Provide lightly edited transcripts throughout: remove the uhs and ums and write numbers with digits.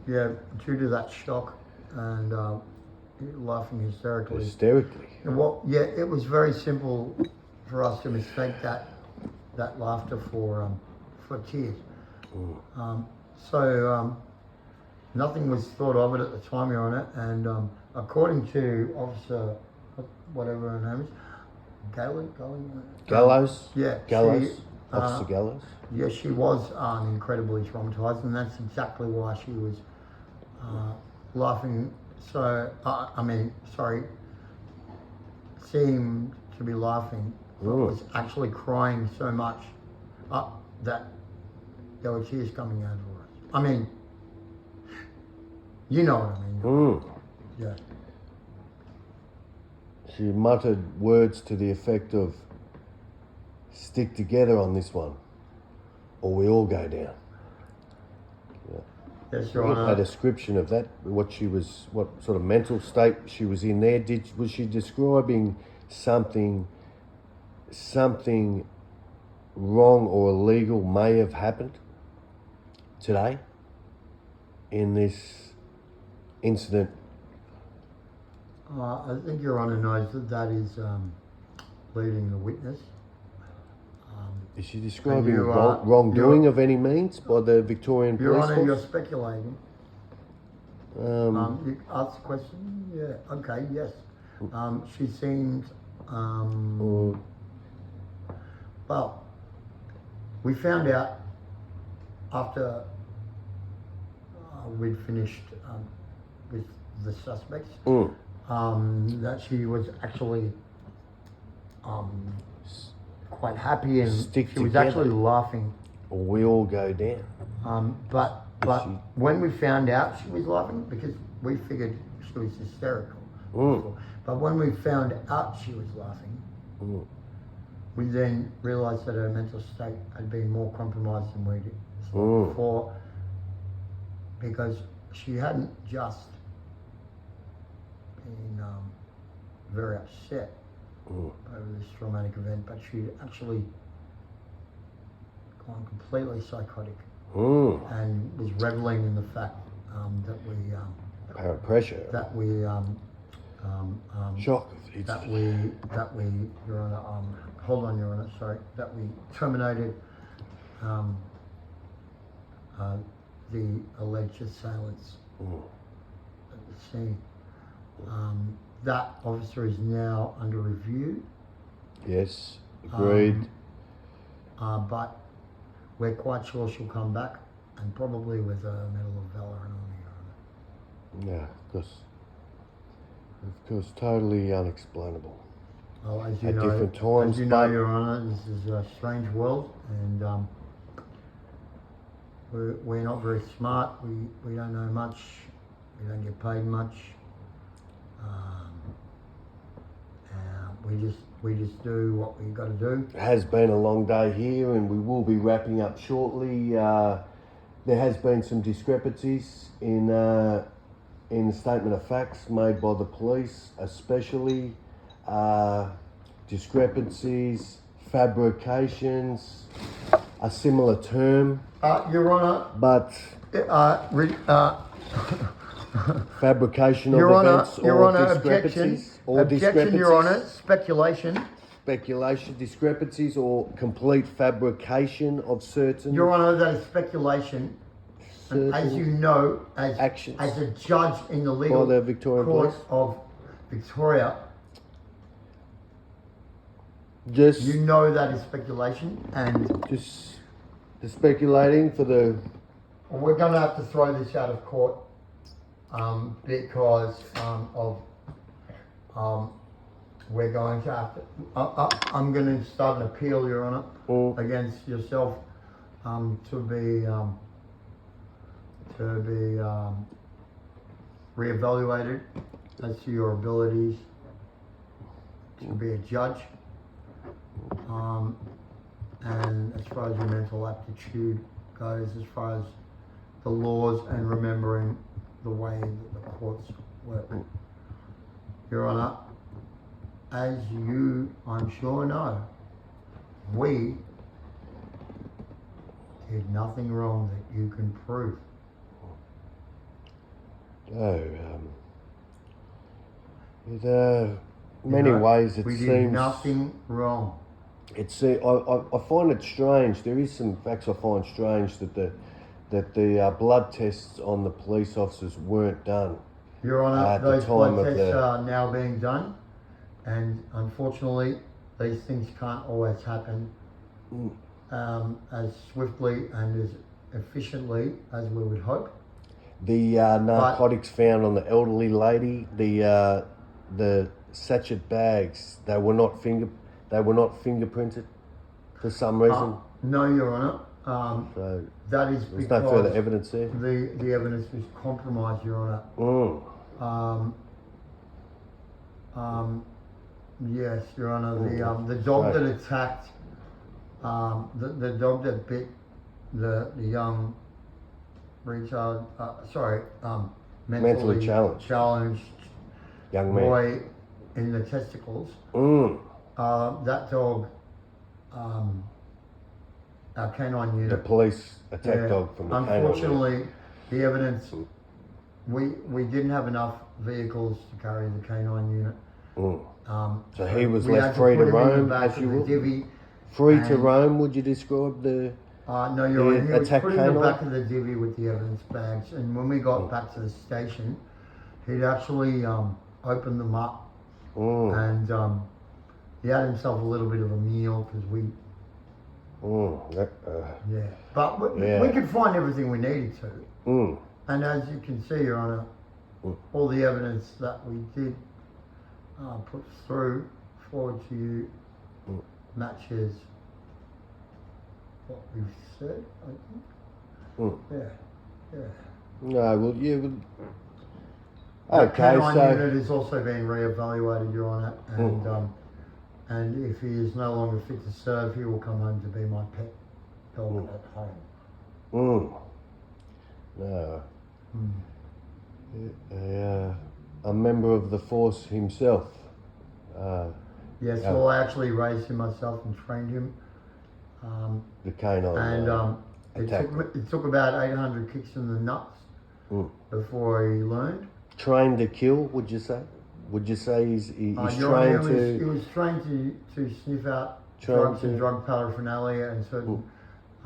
Yeah, due to that shock and laughing hysterically. Hysterically. Well, yeah, it was very simple for us to mistake that laughter for tears. So nothing was thought of it at the time, Your Honour, and according to Officer, whatever her name is, Gallows? Yeah. Gallows? Officer Gallows? Yeah, she was incredibly traumatised, and that's exactly why she was laughing. So, seemed to be laughing, but was actually crying so much that there were tears coming out of her eyes. I mean, you know what I mean. Yeah. She muttered words to the effect of, "Stick together on this one, or we all go down." Yeah. Yes, Your Honour. A description of that, what sort of mental state she was in there. Was she describing something wrong or illegal may have happened today in this incident? I think Your Honour knows that is leading the witness. Is she describing you, wrongdoing of any means by the Victorian Your Police Honour, Force? you're speculating. You asked the question? Yeah, okay, yes. She seemed, well, we found out after we'd finished with the suspects that she was actually quite happy and she was actually laughing. Or we all go down. But when we found out she was laughing, because we figured she was hysterical before, but when we found out she was laughing, we then realised that her mental state had been more compromised than we did before, because she hadn't just been very upset over this traumatic event, but she'd actually gone completely psychotic and was reveling in the fact that we apparent pressure, that we shock, that we Your Honour, hold on, Your Honour, sorry, that we terminated the alleged assailants at the scene. That officer is now under review. Yes, agreed. But we're quite sure she'll come back, and probably with a Medal of Valour and Honour, Your Honour. Yeah, of course, totally unexplainable. Well, as you At know, different times, as you know, Your Honour, this is a strange world, and we're not very smart. We don't know much. We don't get paid much. We just do what we got to do. It has been a long day here, and we will be wrapping up shortly. There has been some discrepancies in the statement of facts made by the police, especially discrepancies, fabrications, a similar term. Your Honour, but fabrication of Your Honour, events Your or Honour, discrepancies objection, Your Honour, speculation. Speculation, discrepancies, or complete fabrication of certain. Your Honour, that is speculation. And as you know, as a judge in the legal court of Victoria, you know that is speculation, and just speculating for the. We're going to have to throw this out of court because we're going to have to. I'm going to start an appeal, Your Honour, against yourself to be reevaluated as to your abilities to be a judge, and as far as your mental aptitude goes, as far as the laws and remembering the way that the courts work. Your Honour, as you, I'm sure, know, we did nothing wrong that you can prove. Oh, in many ways it we did seems nothing wrong. I find it strange. There is some facts I find strange that the blood tests on the police officers weren't done. Your Honour, At the those time blood of tests the- are now being done, and unfortunately, these things can't always happen as swiftly and as efficiently as we would hope. The narcotics found on the elderly lady, the sachet bags, they were not fingerprinted for some reason. No, Your Honour. So That is there's because no further evidence there. the evidence was compromised, Your Honour. Yes, Your Honour. The dog Right. that attacked, the dog that bit the young retard, Mentally challenged young man. boy in the testicles. That dog, our canine The unit. police attack dog from the canine unit. Unfortunately, the evidence, we didn't have enough vehicles to carry the canine unit. So he was we left had free to put him in the roam, back as of you the will. divvy. Free to and- roam, would you describe the? No, Your The Honour, he was attack put in the canine? back of the divvy with the evidence bags, and when we got back to the station, he'd actually opened them up, and he had himself a little bit of a meal because we, but we could find everything we needed to, and as you can see, Your Honour, all the evidence that we did put forward to you matches what we've said, I think. Yeah. No, well, yeah. The Okay, canine so unit is also being re-evaluated, Your Honour, and if he is no longer fit to serve, he will come home to be my pet dog at home. No. A member of the force himself. Yes, well, I actually raised him myself and trained him. The canine. And attack. it took about 800 kicks in the nuts before he learned. Trained to kill, would you say? Would you say he's Your trained Honour, he to? was trained to sniff out Trained drugs and to- drug paraphernalia and certain.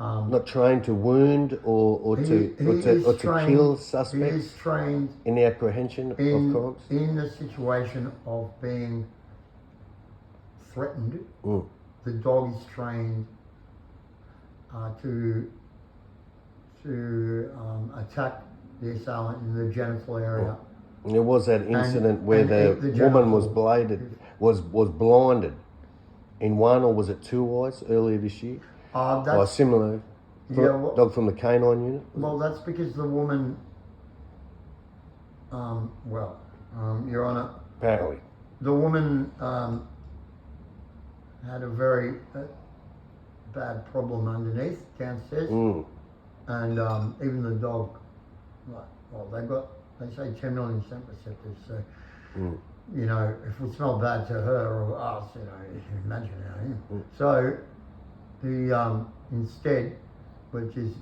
Not trained to wound or to kill He suspects is trained in the apprehension of crimes. in the situation of being threatened. The dog is trained to attack the assailant in the genital area. And there was that incident where and the eat the woman was genital. was blinded in one, or was it two eyes earlier this year? Or That's, similar. Dog from the canine unit. well, that's because the woman, Your Honour, Apparently. the woman had a very bad problem underneath downstairs, and even the dog, they say 10 million scent receptors, so you know, if it smelled bad to her or us, you know, you can imagine how him. So he instead, which is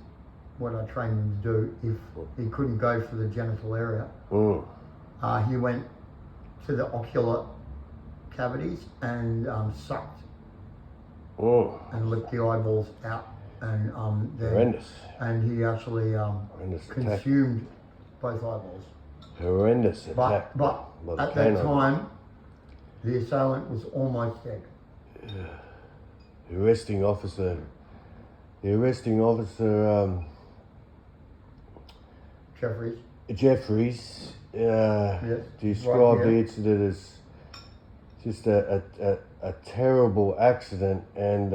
what I trained him to do, if he couldn't go for the genital area, he went to the ocular cavities and sucked and licked the eyeballs out, and then Horrendous. and he actually Horrendous attack. consumed both eyeballs. Horrendous attack. But by the at that canine. time, the assailant was almost dead. The arresting officer Jeffries. described right the here. incident as just a terrible accident, and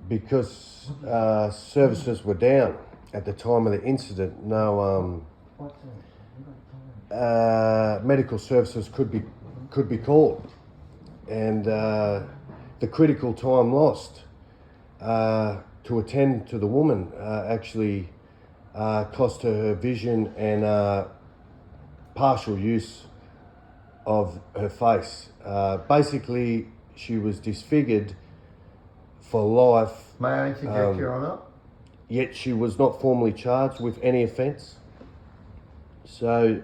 because services were down at the time of the incident, no medical services could be called, and the critical time lost to attend to the woman actually cost her vision and partial use of her face. Basically, she was disfigured for life, May I interject, Your Honour? yet she was not formally charged with any offence. So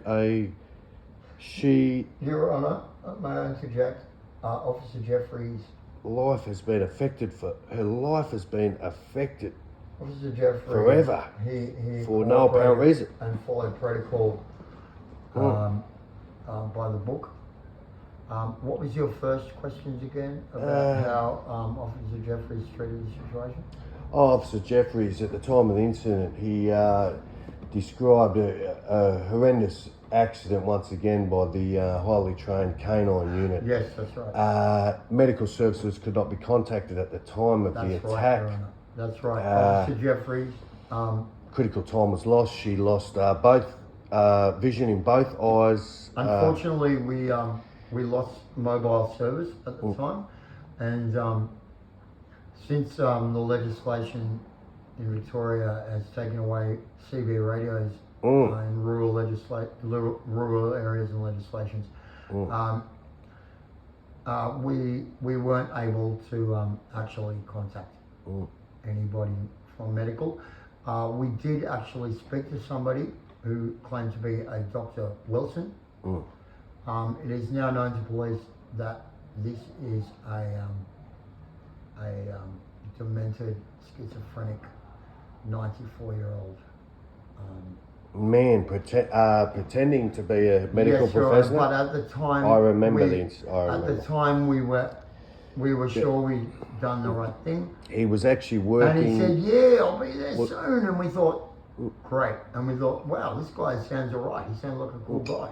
she Your Honour, may I interject? Officer Jeffries. life has been affected for her life has been affected Officer Jeffries. forever. He For no apparent cooperated reason. and followed protocol by the book. What was your first questions again about how Officer Jeffries treated the situation? Officer Jeffries, at the time of the incident, he described a horrendous accident once again by the highly trained canine unit. Yes, that's right. Medical services could not be contacted at the time of the That's right, attack. Your Honour. That's right. Officer Jeffries. Critical time was lost. She lost both vision in both eyes. Unfortunately, we lost mobile service at the time, and since the legislation in Victoria has taken away CB radios in rural areas and legislations, we weren't able to actually contact anybody from medical. We did actually speak to somebody who claimed to be a Dr. Wilson. It is now known to police that this is a demented, schizophrenic, 94-year-old man pretending to be a medical yes, Your professional. Honor, but at the time, I remember we, this. I remember. At the time, we were sure we'd done the right thing. He was actually working. And he said, "Yeah, I'll be there soon." And we thought, "Great." And we thought, "Wow, this guy sounds alright. He sounds like a cool guy."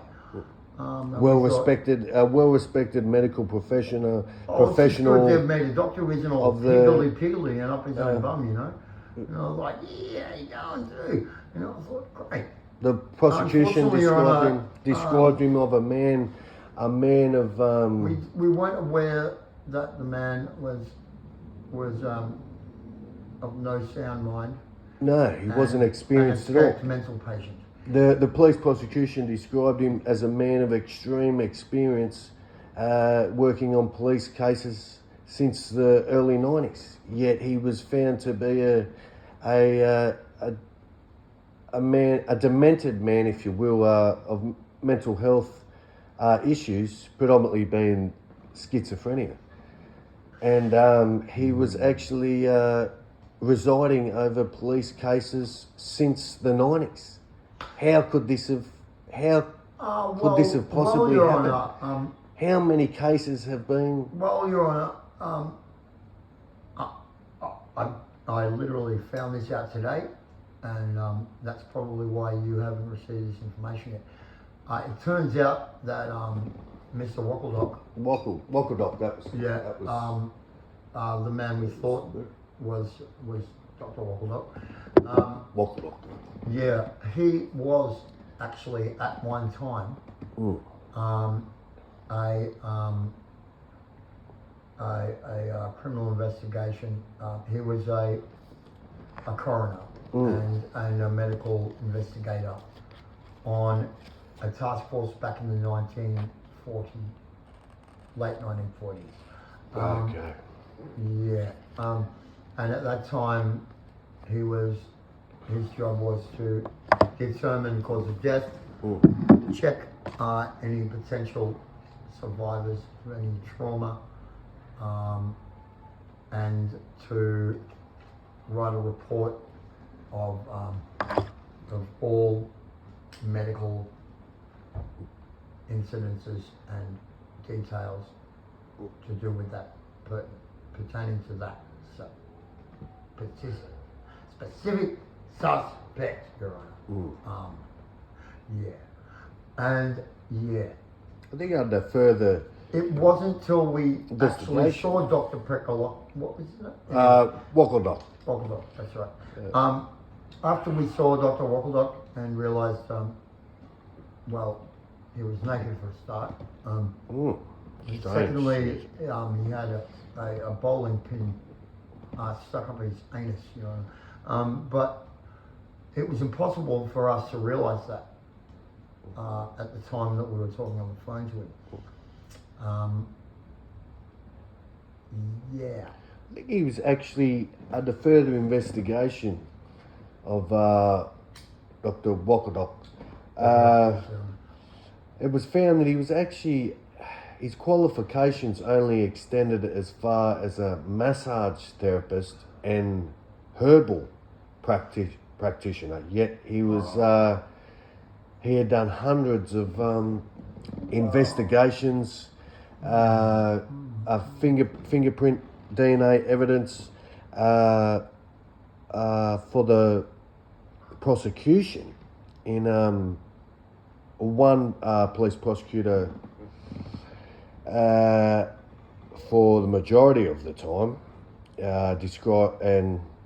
Well-respected medical professional. It's good they've made a doctor who isn't all of the- higgledy-piggledy and up his own bum, you know. And I was like, "Yeah, how you going too?" And I thought, "Great." The prosecution Unfortunately, Your Honour, described him of a man of. We weren't aware that the man was of no sound mind. No, he wasn't experienced at all. Mental patient. The police prosecution described him as a man of extreme experience, working on police cases since the early 90s. Yet he was found to be a demented man, if you will, of mental health issues, predominantly being schizophrenia. And he was actually residing over police cases since the 90s. How could this have? Could this have possibly Your happened? Honour, How many cases have been? well, Your Honour, I literally found this out today, and that's probably why you haven't received this information yet. It turns out that Mr. Wockledock, Wockledock, that was. yeah, That was the man we thought was Dr. Wockledock. Wockledock. Yeah, he was actually at one time a criminal investigation. He was a coroner and a medical investigator on a task force back in the late 1940s. Okay. Yeah, and at that time, his job was to determine cause of death, check any potential survivors of any trauma, and to write a report of all medical incidences and details to do with that, pertaining to that specific suspect, Your Honour. Yeah, and yeah. I think under further. It wasn't till we actually investigation. saw Dr. Prickle. What was his name? Wockledock. Wockledock, that's right. After we saw Dr. Wockledock and realised, well, he was naked for a start. Strange. Secondly, he had a bowling pin stuck up his anus, you know. But it was impossible for us to realise that at the time that we were talking on the phone to him. Yeah. I think he was actually under further investigation of Dr. Wockledock. It was found that he was actually, his qualifications only extended as far as a massage therapist and herbal practitioner. Yet he was, he had done hundreds of investigations, fingerprint DNA evidence for the prosecution. In one police prosecutor for the majority of the time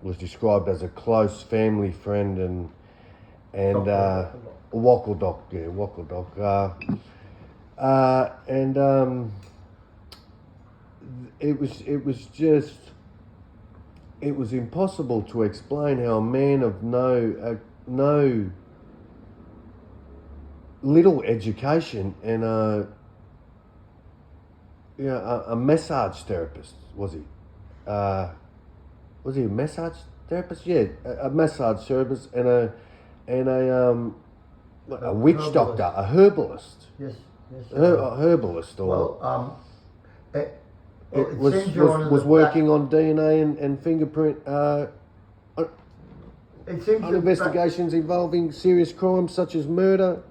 was described as a close family friend and Wackledock, yeah, Wackledock. It was impossible to explain how a man of no little education and a massage therapist, was he? Was he a massage therapist? Yeah, a massage therapist and a witch herbalist. doctor, a herbalist. Yes. A herbalist, or It was seems, Your Honour, was that working on DNA and fingerprint it seems on investigations involving serious crimes such as murder,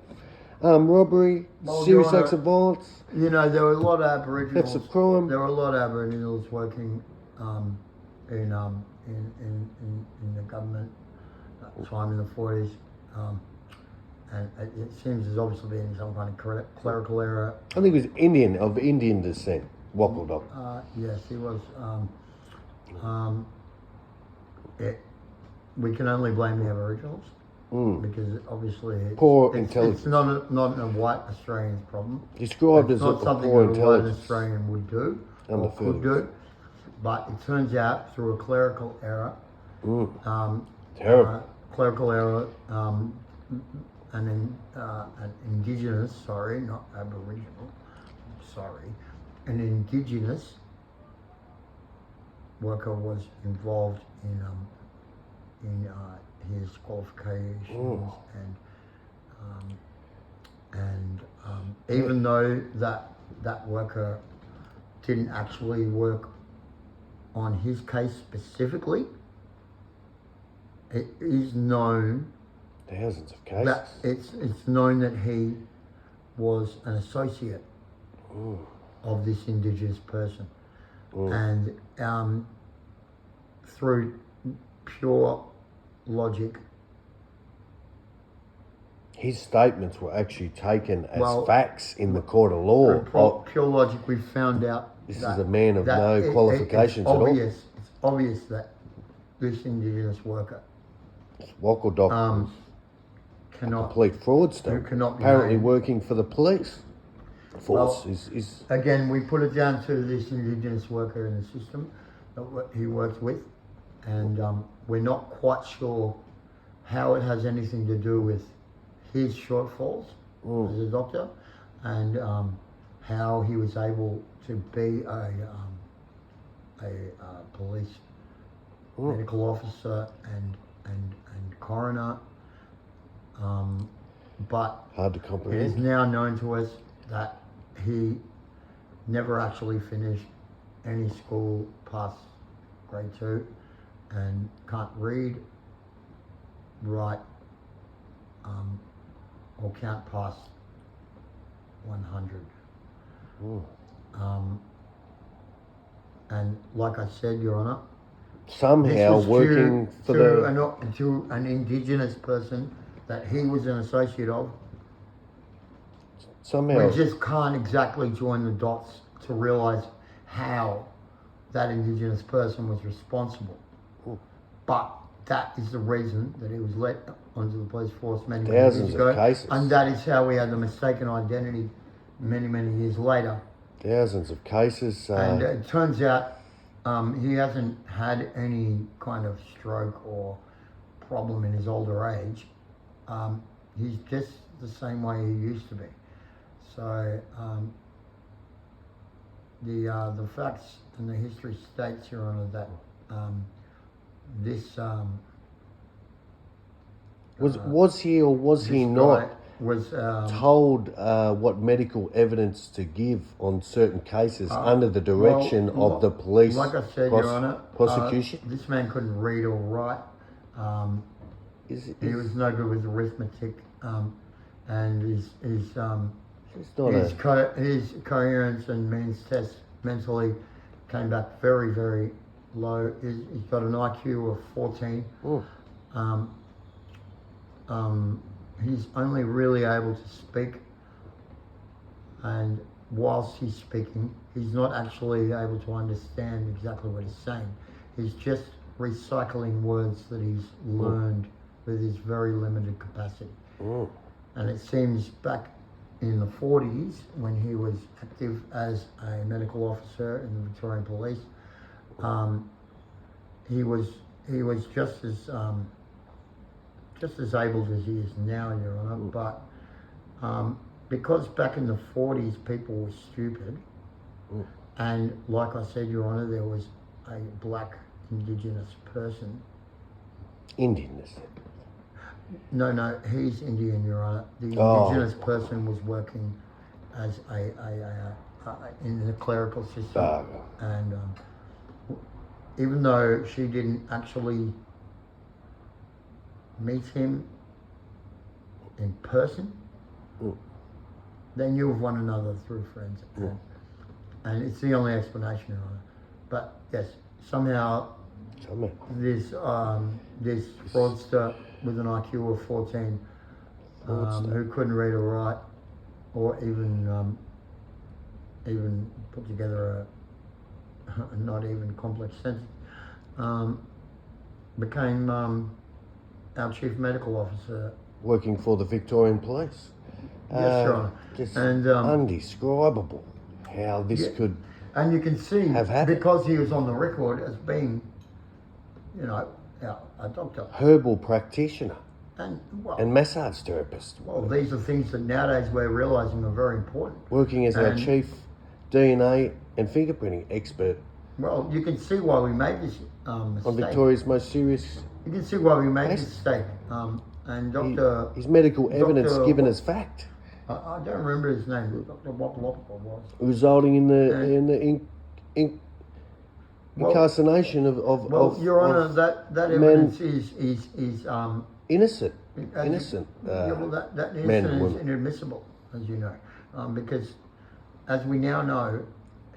robbery, Well, serious Your acts of violence, You know, there were a lot of Aboriginals. thefts of crime. There were a lot of Aboriginals working in the government at the time in the 40s, and it seems there's obviously been some kind of clerical error. I think he was of Indian descent, Wackledock. Yes, he was. We can only blame the Aboriginals because obviously it's not a white Australian's problem. Described It's as not a something poor that a white intelligence. Australian would do And or the could food. do, but it turns out through a clerical error, Terrible. clerical error, an indigenous, sorry, not Aboriginal, sorry, an indigenous worker was involved in his qualifications and even though that worker didn't actually work on his case specifically, it is known Thousands of cases. that it's known that he was an associate of this Indigenous person, and through pure logic, His statements were actually taken as Well, facts in the court of law. through pure logic, we found out This that, is a man of that no qualifications at all. It's obvious that this Indigenous worker Wackledock was a cannot. complete fraudster. who cannot be Apparently named. working for the police force. Well, is Again, we put it down to this Indigenous worker in the system that he works with, and we're not quite sure how it has anything to do with his shortfalls as a doctor, and how he was able to be a police medical officer and coroner, but hard to it is comprehend. now known to us that he never actually finished any school past grade 2 and can't read, write, or count past 100. And like I said, Your Honour, Somehow this was working for to an Indigenous person that he was an associate of. somehow We just can't exactly join the dots to realise how that Indigenous person was responsible. But that is the reason that he was let onto the police force many years thousands ago. of cases. And that is how we had the mistaken identity many years later. Thousands of cases. And it turns out he hasn't had any kind of stroke or problem in his older age. He's just the same way he used to be. So the facts and the history states, Your Honour, that was he or was he this not guy- was told what medical evidence to give on certain cases under the direction of the police. Like I said, Your Honour, prosecution. this man couldn't read or write. He was no good with arithmetic, and his coherence and means test mentally came back very, very low. He's got an IQ of 14. He's only really able to speak, and whilst he's speaking, he's not actually able to understand exactly what he's saying. He's just recycling words that he's learned with his very limited capacity. And it seems back in the 40s, when he was active as a medical officer in the Victorian Police, he was just as able as he is now, Your Honour. But because back in the 40s people were stupid, and like I said, Your Honour, there was a black Indigenous person. Indigenous? No, he's Indian, Your Honour. The Indigenous person was working as in the clerical system, and even though she didn't actually meet him in person, they knew of one another through friends, and it's the only explanation, Your Honour. But yes, somehow this fraudster with an IQ of 14, who couldn't read or write, or even put together a not even complex sentence, became our chief medical officer, working for the Victorian Police. Yes, Your Honour. Just And undescribable how this could and you can see have happened. because he was on the record as being, a doctor herbal practitioner and and massage therapist. Well, these are things that nowadays we're realising are very important. Working as our chief DNA and fingerprinting expert. Well, you can see why we made this mistake. On Victoria's most serious. You can see why we made this mistake. And Dr. His medical evidence given as fact. I don't remember his name. Dr. Wopaloppa was. Resulting in the incarceration of Your Honour, that evidence is innocent. That men, is inadmissible, as you know, because as we now know,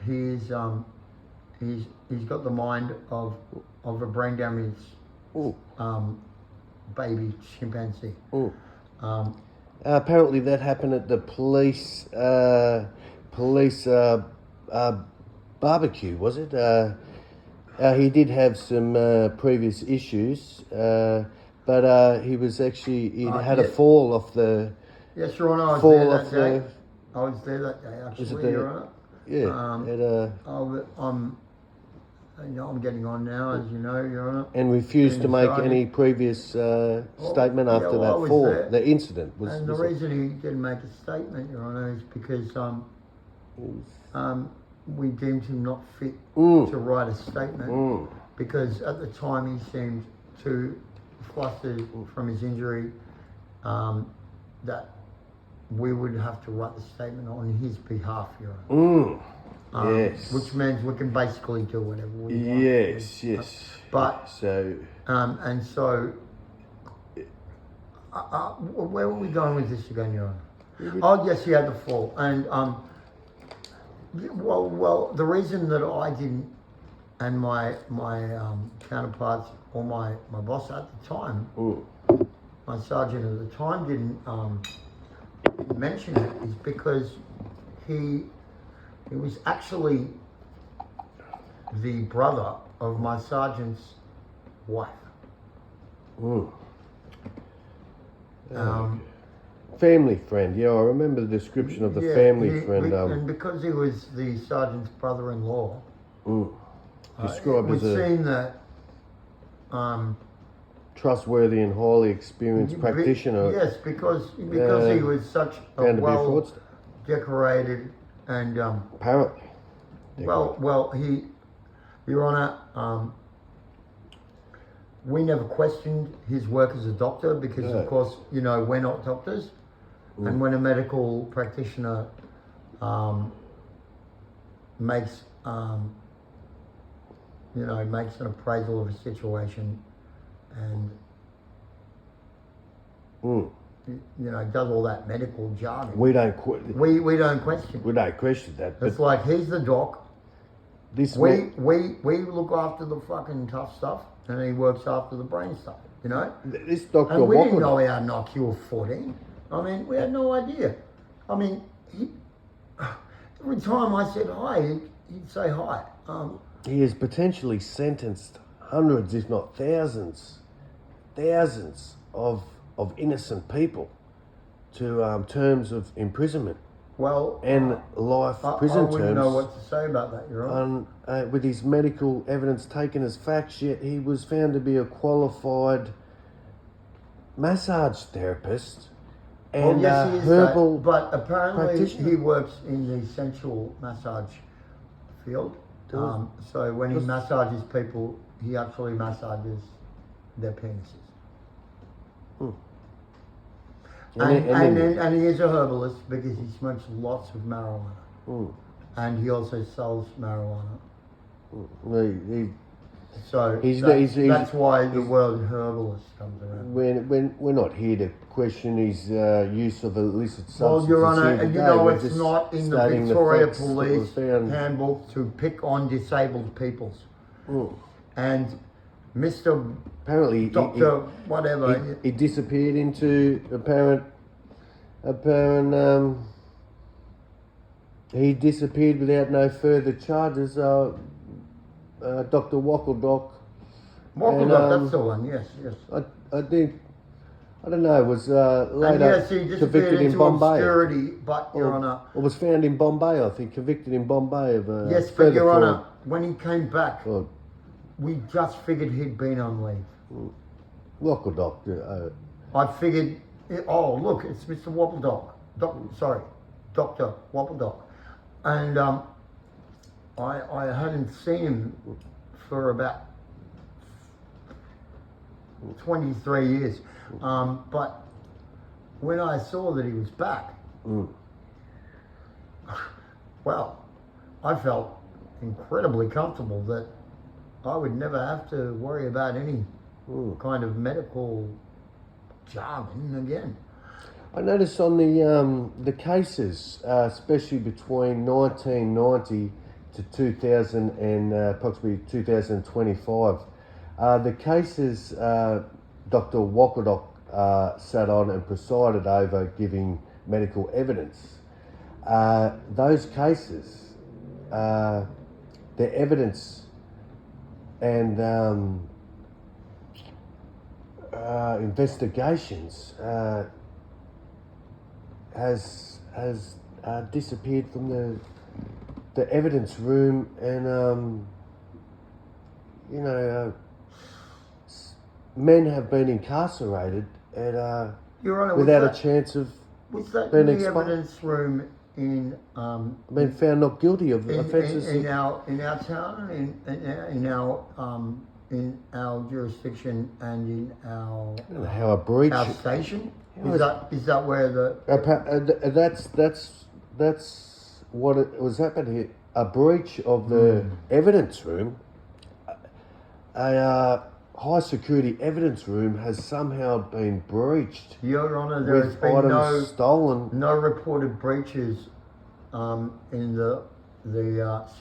he's got the mind of a brain damaged baby chimpanzee. Apparently, that happened at the police barbecue. Was it? He did have some previous issues, but he was actually had a fall off the. Yes, Your Honour. I was there that day. Actually, Your Honour. Yeah. I'm getting on now, as you know, Your Honour. And refused to make any previous statement after that fall. The incident was. And the reason he didn't make a statement, Your Honour, is because we deemed him not fit to write a statement, because at the time he seemed too flustered from his injury that we would have to write the statement on his behalf, Your Honour. Yes. Which means we can basically do whatever we want. Yes. But so. And so, where were we going with this again, Your Honour? Oh yes, he had the fall, and well, the reason that I didn't, and my counterparts or my boss at the time, my sergeant at the time didn't mention it is because he was actually the brother of my sergeant's wife. Family friend, yeah, I remember the description of the family friend. And because he was the sergeant's brother-in-law, described it would as seem that trustworthy and highly experienced practitioner. Yes, because he was such a well-decorated and apparently. Your Honour, we never questioned his work as a doctor because, of course, we're not doctors. And when a medical practitioner makes makes an appraisal of a situation and does all that medical jargon. We don't We don't question. we don't question that. It's But like he's the doc. this We look after the fucking tough stuff, and he works after the brain stuff. this Dr. And we didn't know Walker, how to knock you 14. I mean, we had no idea. I mean, every time I said hi, he'd say hi. he has potentially sentenced hundreds, if not thousands of innocent people to terms of imprisonment Well, and life prison I wouldn't terms. know what to say about that, Your Honor. With his medical evidence taken as facts, yet he was found to be a qualified massage therapist and Yes, he is herbal that, but apparently practitioner. he works in the sensual massage field. So when he massages people, he actually massages their penises. And he is a herbalist because he smokes lots of marijuana. And he also sells marijuana. So that's why the word herbalist comes around. We're not here to question his use of illicit substances. Well, Your Honour, here today. We're it's just not in the stating Victoria facts that were Police found. handbook to pick on disabled peoples. And Mr. Apparently, Doctor, whatever. he disappeared into he disappeared without no further charges. Dr. Wackledock. Wackledock, that's the one. Yes. I think. I don't know. Was And later yes, he disappeared convicted in into Bombay. obscurity, but Your Honour. Or was found in Bombay, I think, convicted in Bombay of Yes, but further Your fraud. Honour, when he came back, Well, we just figured he'd been on leave. Wackledock. I figured, oh look, it's Mr. Wappledock. Dr. Wappledock. And I hadn't seen him for about 23 years. But when I saw that he was back, well, I felt incredibly comfortable that I would never have to worry about any kind of medical jargon again. I noticed on the cases, especially between 1990 to 2000 and approximately 2025, the cases Dr. Wackledock sat on and presided over giving medical evidence. Those cases, the evidence and investigations has disappeared from the evidence room, and men have been incarcerated and Your Honour, without a chance of was that being in the exposed. evidence room in Been found not guilty of offences. in our town, in our jurisdiction, and in our I don't know how a breach. our station. How Is that where the That's what it was happening here. A breach of the evidence room. A high security evidence room has somehow been breached Your Honour, there has with been items stolen. no reported breaches in the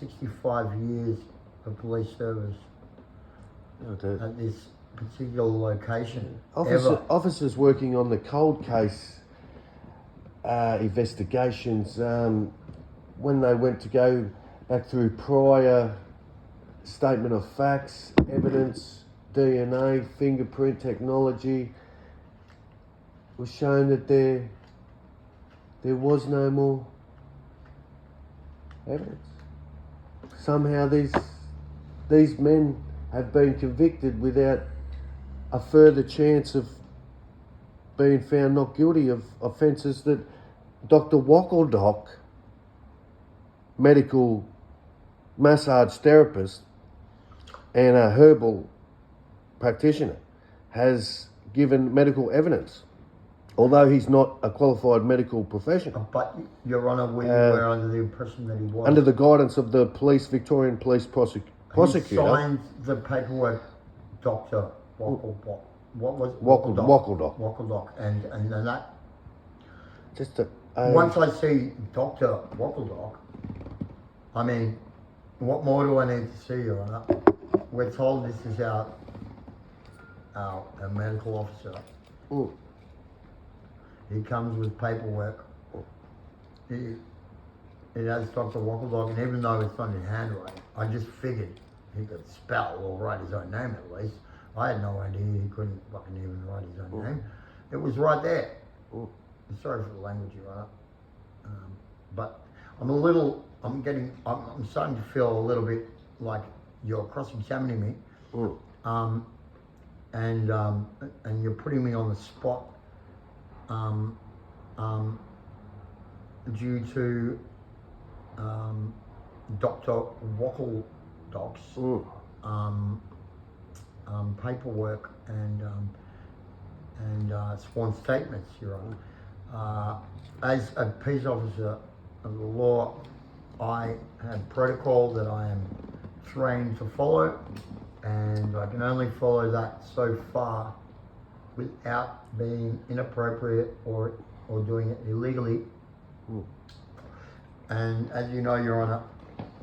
65 years of police service at this particular location. Ever. Officers working on the cold case investigations, when they went to go back through prior statement of facts, evidence, DNA, fingerprint technology, was shown that there was no more evidence. Somehow these men have been convicted without a further chance of being found not guilty of offences that Dr. Wackledock, medical massage therapist and a herbal practitioner, has given medical evidence Although he's not a qualified medical professional. But, Your Honour, we were under the impression that he was. Under the guidance of the Victorian Police prosecutor. He signed the paperwork, Dr. Wockledock. What was it? Wockledock. Wockledock. And that. Just a. Once I see Dr. Wockledock, I mean, what more do I need to see, Your Honour? We're told this is our medical officer. Mm. He comes with paperwork. It has Dr. Wockledock, and even though it's not in handwriting, I just figured he could spell or write his own name at least. I had no idea he couldn't fucking even write his own name. It was right there. Sorry for the language, Your Honour. But I'm starting to feel a little bit like you're cross-examining me. And you're putting me on the spot due to Dr. Wockledock's paperwork and sworn statements, Your Honour. As a peace officer of the law, I have protocol that I am trained to follow, and I can only follow that so far without being inappropriate or doing it illegally. And as you know, Your Honour,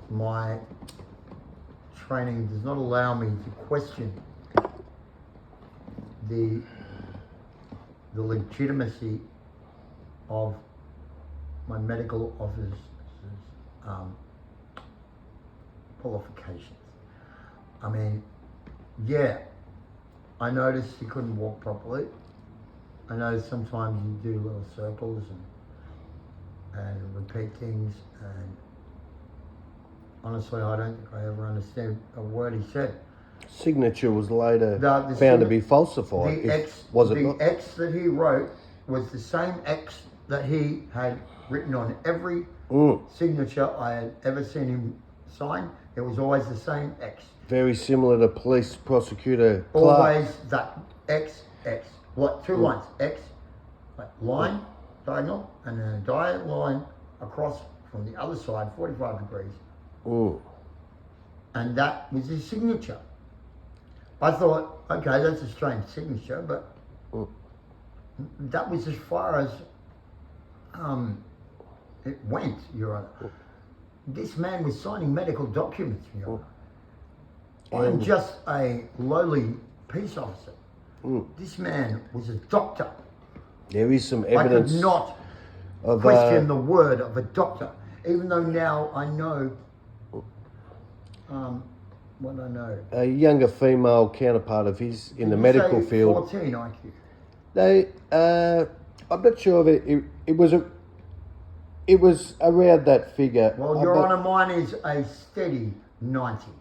my training does not allow me to question the legitimacy of my medical officer's qualifications. I mean, yeah, I noticed he couldn't walk properly. I know sometimes you do little circles and repeat things, and honestly, I don't think I ever understood a word he said. Signature was later found to be falsified. The X that he wrote was the same X that he had written on every signature I had ever seen him sign. It was always the same X. Very similar to police prosecutor Clark. Always that X. What, two lines, X, like line, diagonal, and then a diagonal line across from the other side, 45 degrees. And that was his signature. I thought, okay, that's a strange signature, but that was as far as it went, Your Honour. This man was signing medical documents, Your Honour. I'm just a lowly peace officer. This man was a doctor. There is some evidence. I could not question the word of a doctor, even though now I know what I know. A younger female counterpart of his in the medical field. 14 IQ. They, I'm not sure of it. It was around that figure. Well, Your Honour, mine is a steady 90.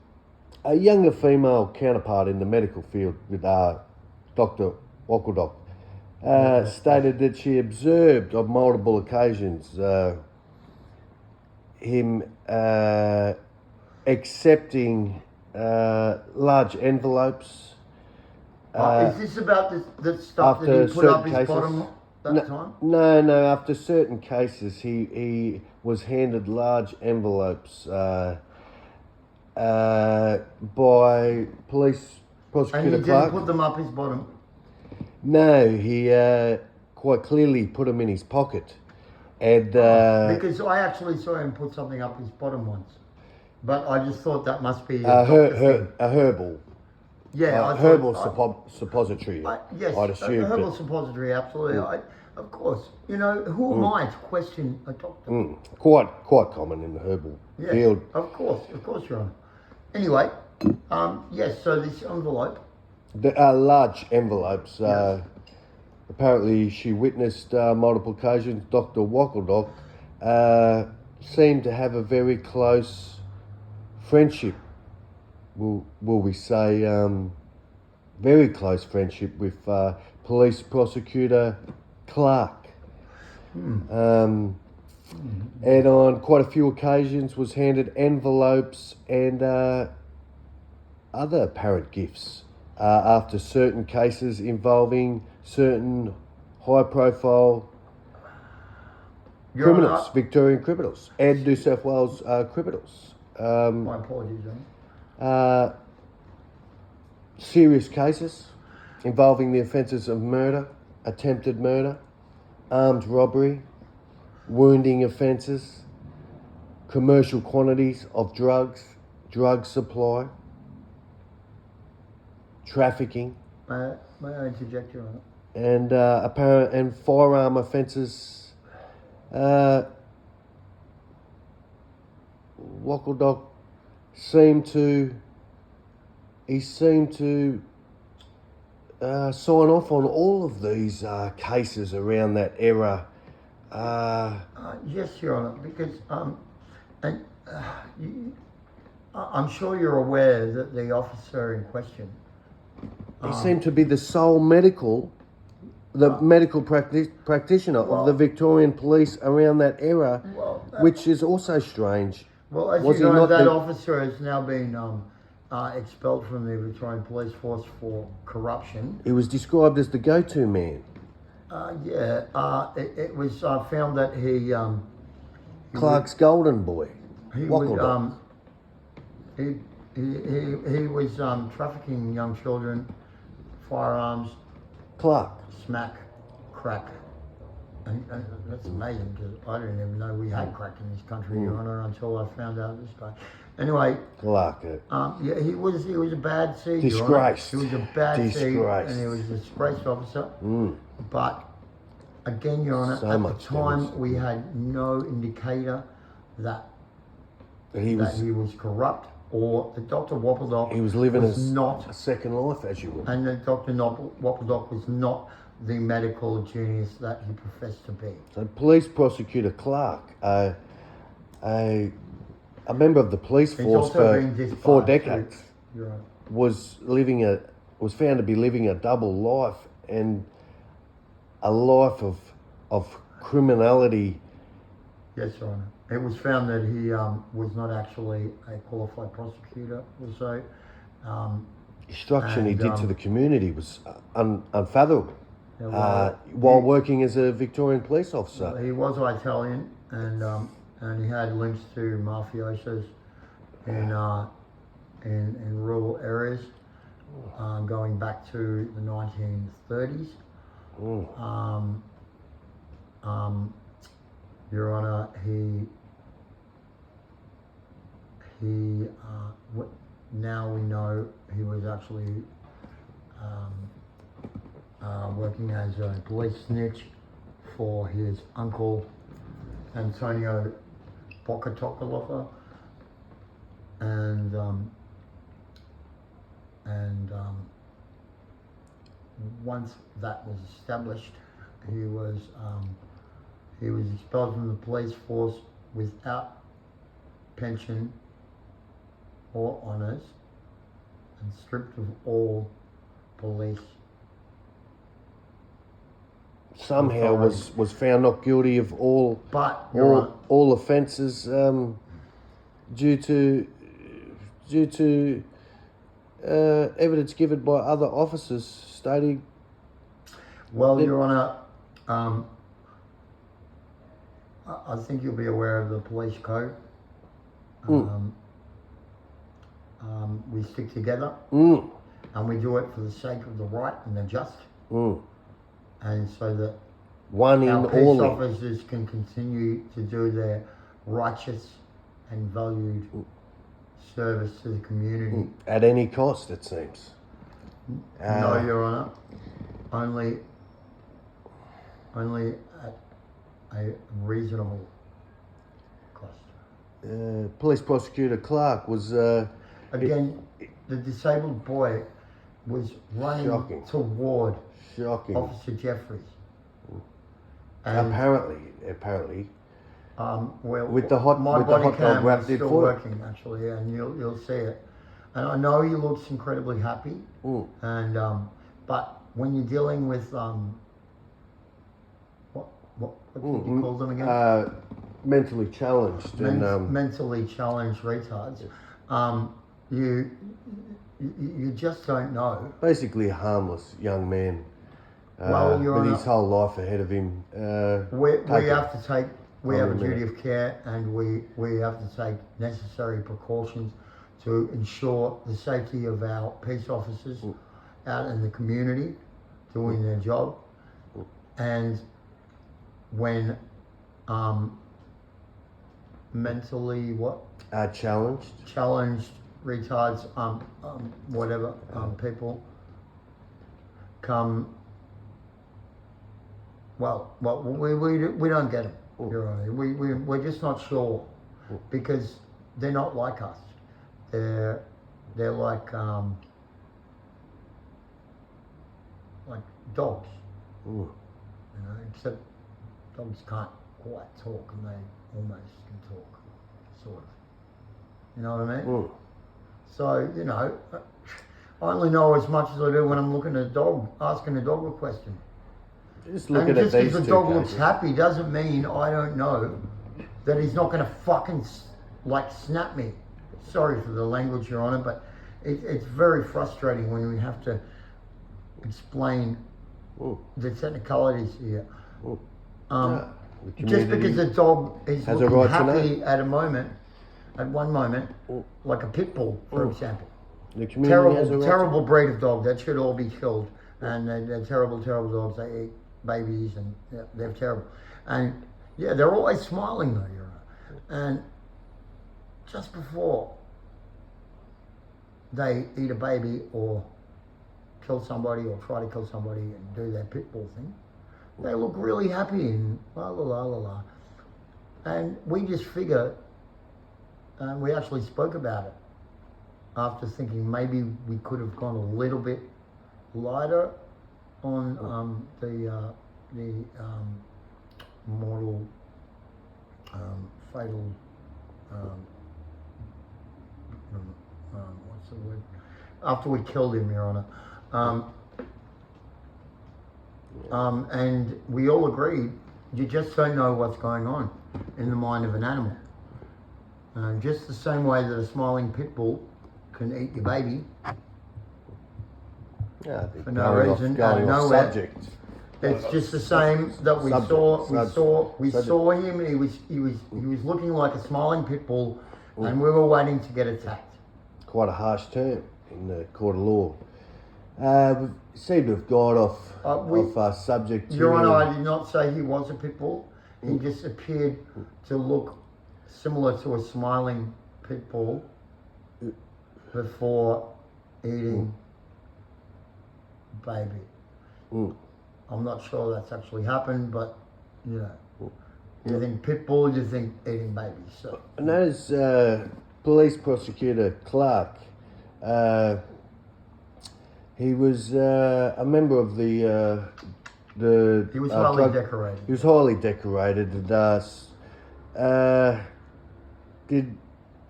A younger female counterpart in the medical field with Dr. Wockledock stated that she observed on multiple occasions him accepting large envelopes. Is this about the stuff that he put up his bottom that time? No. After certain cases, he was handed large envelopes by police prosecutor And he Clark. didn't put them up his bottom? No, he quite clearly put them in his pocket. And because I actually saw him put something up his bottom once. But I just thought that must be a herbal. Yeah, herbal suppository. Yes, I'd assume. A herbal suppository, absolutely. Of course. You know, who am I to question a doctor? Quite common in the herbal field. Of course, Your Honour. Anyway, yes, so this envelope. The large envelopes. Yes. Apparently, she witnessed multiple occasions. Dr. Wockledock seemed to have a very close friendship. Will we say very close friendship with police prosecutor Clark. And on quite a few occasions was handed envelopes and other apparent gifts after certain cases involving certain high-profile Your criminals, Honour, Victorian criminals, and New South Wales criminals. my apologies, John. Serious cases involving the offences of murder, attempted murder, armed robbery, wounding offences, commercial quantities of drugs, drug supply, trafficking, May I interject, Your Honour? and apparent and firearm offences. Wockledog seemed to sign off on all of these cases around that era. Yes, Your Honour, because I'm sure you're aware that the officer in question. He seemed to be the sole medical practitioner of the Victorian police around that era, which is also strange. Well, as Was you he know, not that the- officer has now been expelled from the Victorian Police Force for corruption. He was described as the go-to man. It was found that he Clark's golden boy. he Wockledog. would he was trafficking young children, firearms, Clark. smack, crack. And that's amazing because I didn't even know we had crack in this country, Your Honour, until I found out this guy. Anyway, Clark. yeah, he was a bad seed. Your Honour. Disgraced. He was a bad seed, Disgraced. and he was a disgraced officer. But again, Your Honour, So at the much time damage. we had no indicator that He was he was corrupt or that Dr. Woppeldock he was living was a not, second life, as you would. and that Dr. Woppeldock was not the medical genius that he professed to be. So police prosecutor Clark, a member of the police He's force also for been disbarred 4 too. decades, You're right. was found to be living a double life, and a life of criminality. Yes, Your Honour. It was found that he was not actually a qualified prosecutor, also. Destruction he And, did to the community was unfathomable. Yeah, While working as a Victorian police officer. he was Italian, and he had links to mafiosos in rural areas, going back to the 1930s. Your Honour, now we know he was actually working as a police snitch for his uncle Antonio Bocatocolofa, and once that was established, he was expelled from the police force without pension or honours and stripped of all police. Somehow was found not guilty of all But Your Honour, all offences due to evidence given by other officers stating. well, Your Honour, I think you'll be aware of the police code. We stick together, and we do it for the sake of the right and the just, and so that One in our police all. officers can continue to do their righteous and valued service to the community. At any cost, it seems. No, Your Honour, only at a reasonable cost. Police prosecutor Clark was Again, the disabled boy was running Shocking. toward shocking. Officer Jeffries. And Apparently, well, with the hot my with the body hot dog cam wrapped is in still foil. working actually, and you'll see it. And I know he looks incredibly happy. And but when you're dealing with what did you call them again? Mentally challenged and Mentally challenged retards. You just don't know. basically a harmless young man Well, Your with Honour, his whole life ahead of him. we take have to take, we have a on a duty of care, and we have to take necessary precautions to ensure the safety of our peace officers out in the community doing their job. And when mentally challenged retards, whatever, people come. Well, we don't get them. Your Honour. We're just not sure because they're not like us. They're like dogs. You know, except dogs can't quite talk, and they almost can talk, sort of. You know what I mean? So, you know, I only know as much as I do when I'm looking at a dog, asking a dog a question. Just looking And at just these because the two dog looks cases. happy doesn't mean I don't know that he's not going to fucking snap me. Sorry for the language, Your Honour, but it's very frustrating when we have to explain the technicalities here. The Just because community the dog is has a looking right to happy at one moment, like a pit bull, for example. The community has a right Terrible breed of dog that should all be killed, and they're terrible dogs. They eat babies, and they're terrible. And yeah, they're always smiling though, Your Honour. And just before they eat a baby or kill somebody or try to kill somebody and do their pit bull thing, they look really happy and la la la la la. And we just figure, and we actually spoke about it after thinking maybe we could have gone a little bit lighter on the mortal, fatal, what's the word? After we killed him, Your Honour. And we all agreed, you just don't know what's going on in the mind of an animal. Just the same way that a smiling pit bull can eat your baby for no reason, out of nowhere. Subject. It's just the same that we saw him, and he was looking like a smiling pit bull, and we were waiting to get attacked. Quite a harsh term in the court of law. We seem to have got off subject to... Your Honour, I did not say he was a pit bull. He just appeared to look similar to a smiling pit bull before eating baby. I'm not sure that's actually happened, but you know, you think pit bull, you think eating babies. So. And as police prosecutor Clark, he was a member of the He was highly decorated. He was highly decorated, and did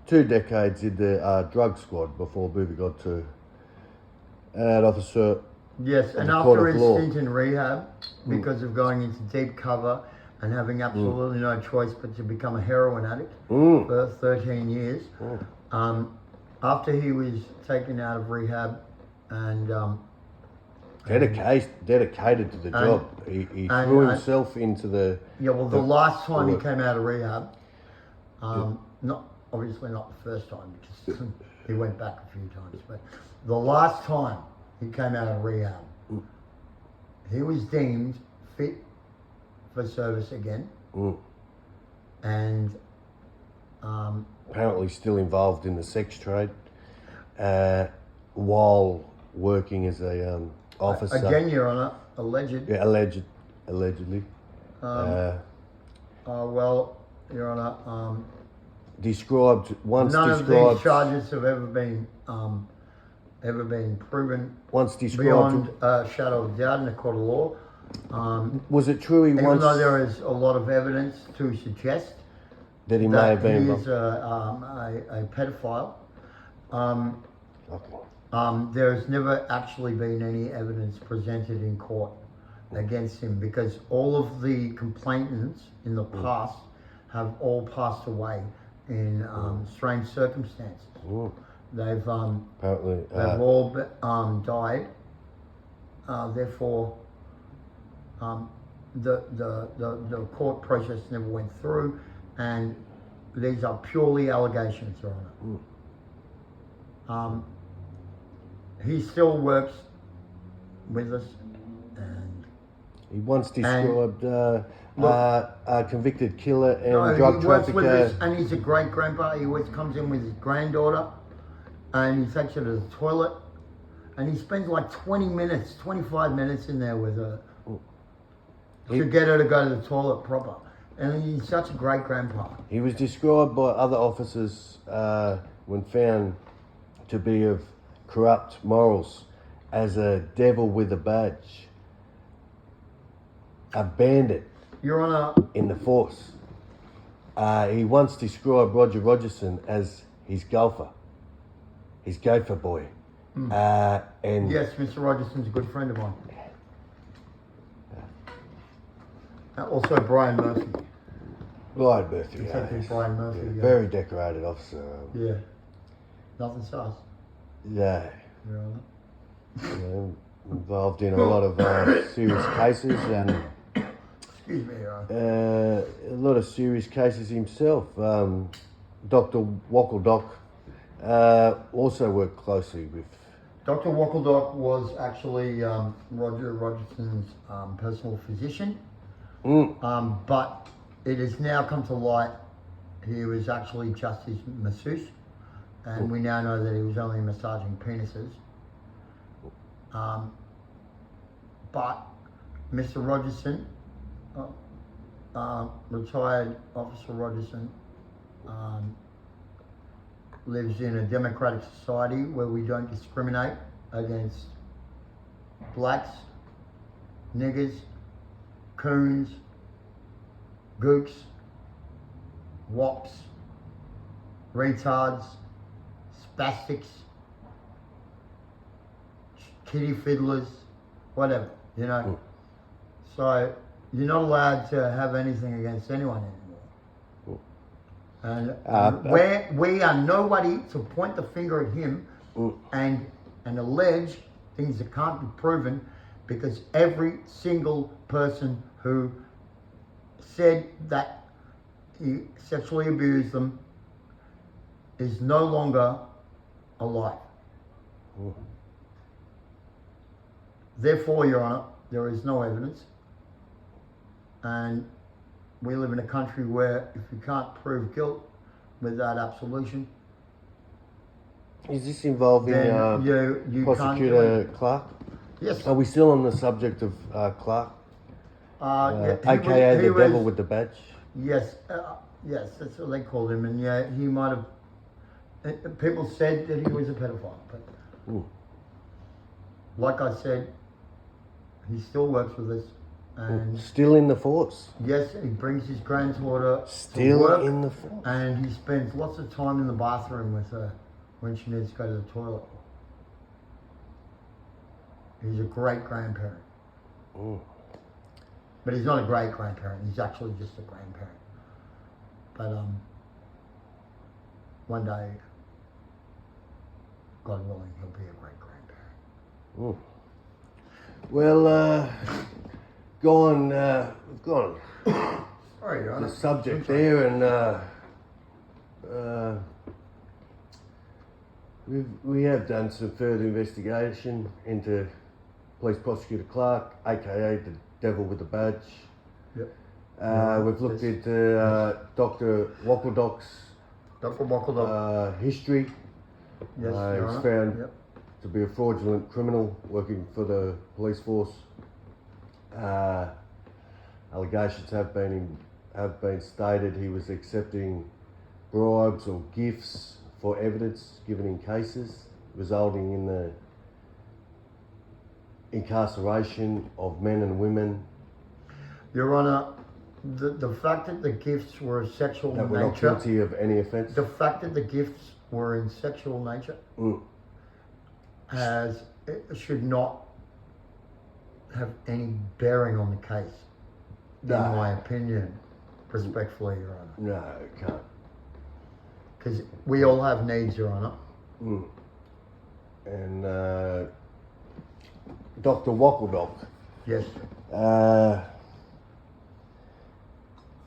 2 decades in the drug squad before moving on to an officer. Yes, and after his stint in rehab, because of going into deep cover and having absolutely no choice but to become a heroin addict for 13 years, after he was taken out of rehab and dedicated to the job, he threw himself into the... Yeah, well, the last time he came out of rehab, obviously not the first time, because he went back a few times, but the last time he came out of rehab, he was deemed fit for service again, and apparently still involved in the sex trade while working as a officer. Again, Your Honour, alleged. Yeah, allegedly. Well, Your Honour, none of these charges have ever been proven beyond a shadow of doubt in a court of law. Was it true even though there is a lot of evidence to suggest that he may have been he is a pedophile, there's never actually been any evidence presented in court against him, because all of the complainants in the past have all passed away in strange circumstances. They've apparently they've all died. Therefore, The court process never went through, and these are purely allegations, Your Honour. He still works with us, and He once described a convicted killer and no, drug he works with us, trafficker. and he's a great grandpa. He always comes in with his granddaughter, and he takes her to the toilet, and he spends like 20 minutes, 25 minutes in there with her to get her to go to the toilet proper. And he's such a great grandpa. He was described by other officers when found to be of corrupt morals as a devil with a badge, a bandit Your Honour, in the force. He once described Roger Rogerson as his golfer, his gopher boy. And yes, Mr. Rogerson's a good friend of mine. Also Brian Murphy. Brian Murphy, Detective Brian Murphy. yeah, Yeah. very decorated officer. Yeah. Nothing sus. Yeah, Your Honour. you know, involved in a lot of serious cases and Excuse me, Your Honour. a lot of serious cases himself. Dr. Wockledock also worked closely with. Dr. Wockledock was actually Roger Rogerson's personal physician. But it has now come to light he was actually just his masseuse, and we now know that he was only massaging penises. But Mr. Rogerson, retired Officer Rogerson, lives in a democratic society where we don't discriminate against blacks, niggers, coons, gooks, wops, retards, spastics, kitty fiddlers, whatever, you know. So you're not allowed to have anything against anyone anymore. And we are nobody to point the finger at him and allege things that can't be proven, because every single person who said that he sexually abused them is no longer alive. Therefore, Your Honour, there is no evidence, and we live in a country where if you can't prove guilt without absolution, Is this involving then you can't do Prosecutor it. Clark? Yes. Are we still on the subject of Clark? Yeah, AKA he the devil was- with the badge? Yes, yes, that's what they called him, and yeah, he might have. People said that he was a pedophile, but like I said, he still works with us, and Still in the force? yes, he brings his granddaughter to Still work, in the force? and he spends lots of time in the bathroom with her when she needs to go to the toilet. He's a great grandparent. But he's not a great grandparent, he's actually just a grandparent. But one day, God willing, he'll be a great grandparent. Well, gone Sorry, Your Honour. the subject there, and we have done some further investigation into Police Prosecutor Clark, aka the devil with the badge. Yep. We've looked Yes. into Dr. Wockledock's Dr. Wockledock. history. Yes, Your He's Honour. found Yep. to be a fraudulent criminal working for the police force. Allegations have been stated he was accepting bribes or gifts for evidence given in cases, resulting in the incarceration of men and women Your Honour, the fact that the gifts were of sexual that were not nature, guilty of any offence. the fact that the gifts were in sexual nature, it should not have any bearing on the case, No. in my opinion, respectfully, Your Honour. No, it can't. Because we all have needs, Your Honour. And Dr. Wockledock Yes.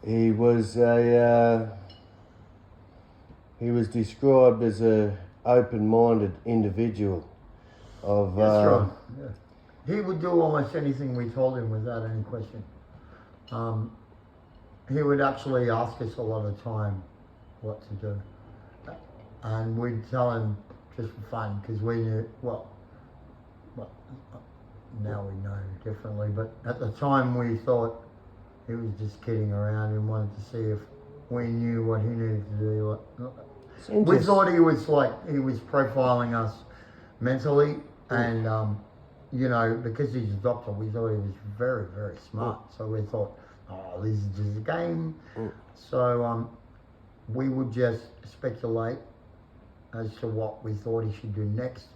He was he was described as a open-minded individual. That's right. Yeah. He would do almost anything we told him without any question. He would actually ask us a lot of time what to do. And we'd tell him just for fun, because we knew, well, now we know differently, but at the time we thought he was just kidding around and wanted to see if we knew what he needed to do. We thought he was profiling us mentally, and you know, because he's a doctor, we thought he was very, very smart. So we thought, oh, this is just a game. So we would just speculate as to what we thought he should do next.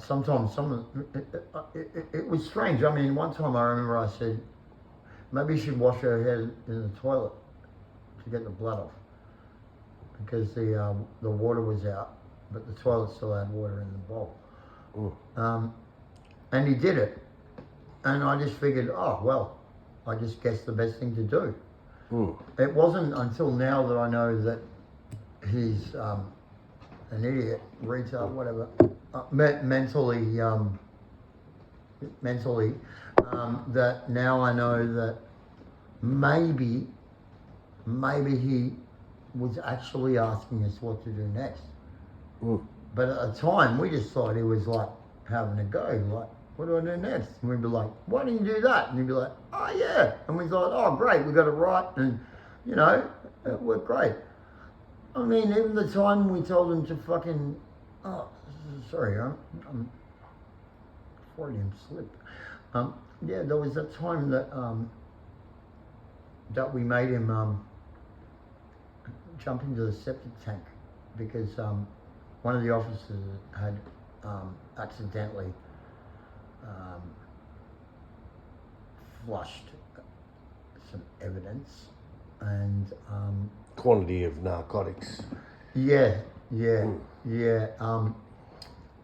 Sometimes it was strange. I mean, one time I remember I said, maybe you should wash her head in the toilet to get the blood off, because the water was out, but the toilet still had water in the bowl. And he did it, and I just figured, oh well, I just guessed the best thing to do. It wasn't until now that I know that he's an idiot, retard, whatever, mentally, that now I know that maybe he was actually asking us what to do next. But at the time, we just thought he was like having a go, like, what do I do next? And we'd be like, why don't you do that? And he'd be like, oh yeah. And we thought, oh great, we got it right, and you know, it worked great. I mean, even the time we told him to fucking, oh, sorry, I'm Freudian slip. Yeah, there was that time that that we made him jump into the septic tank, because one of the officers had accidentally flushed some evidence, and quantity of narcotics. Yeah.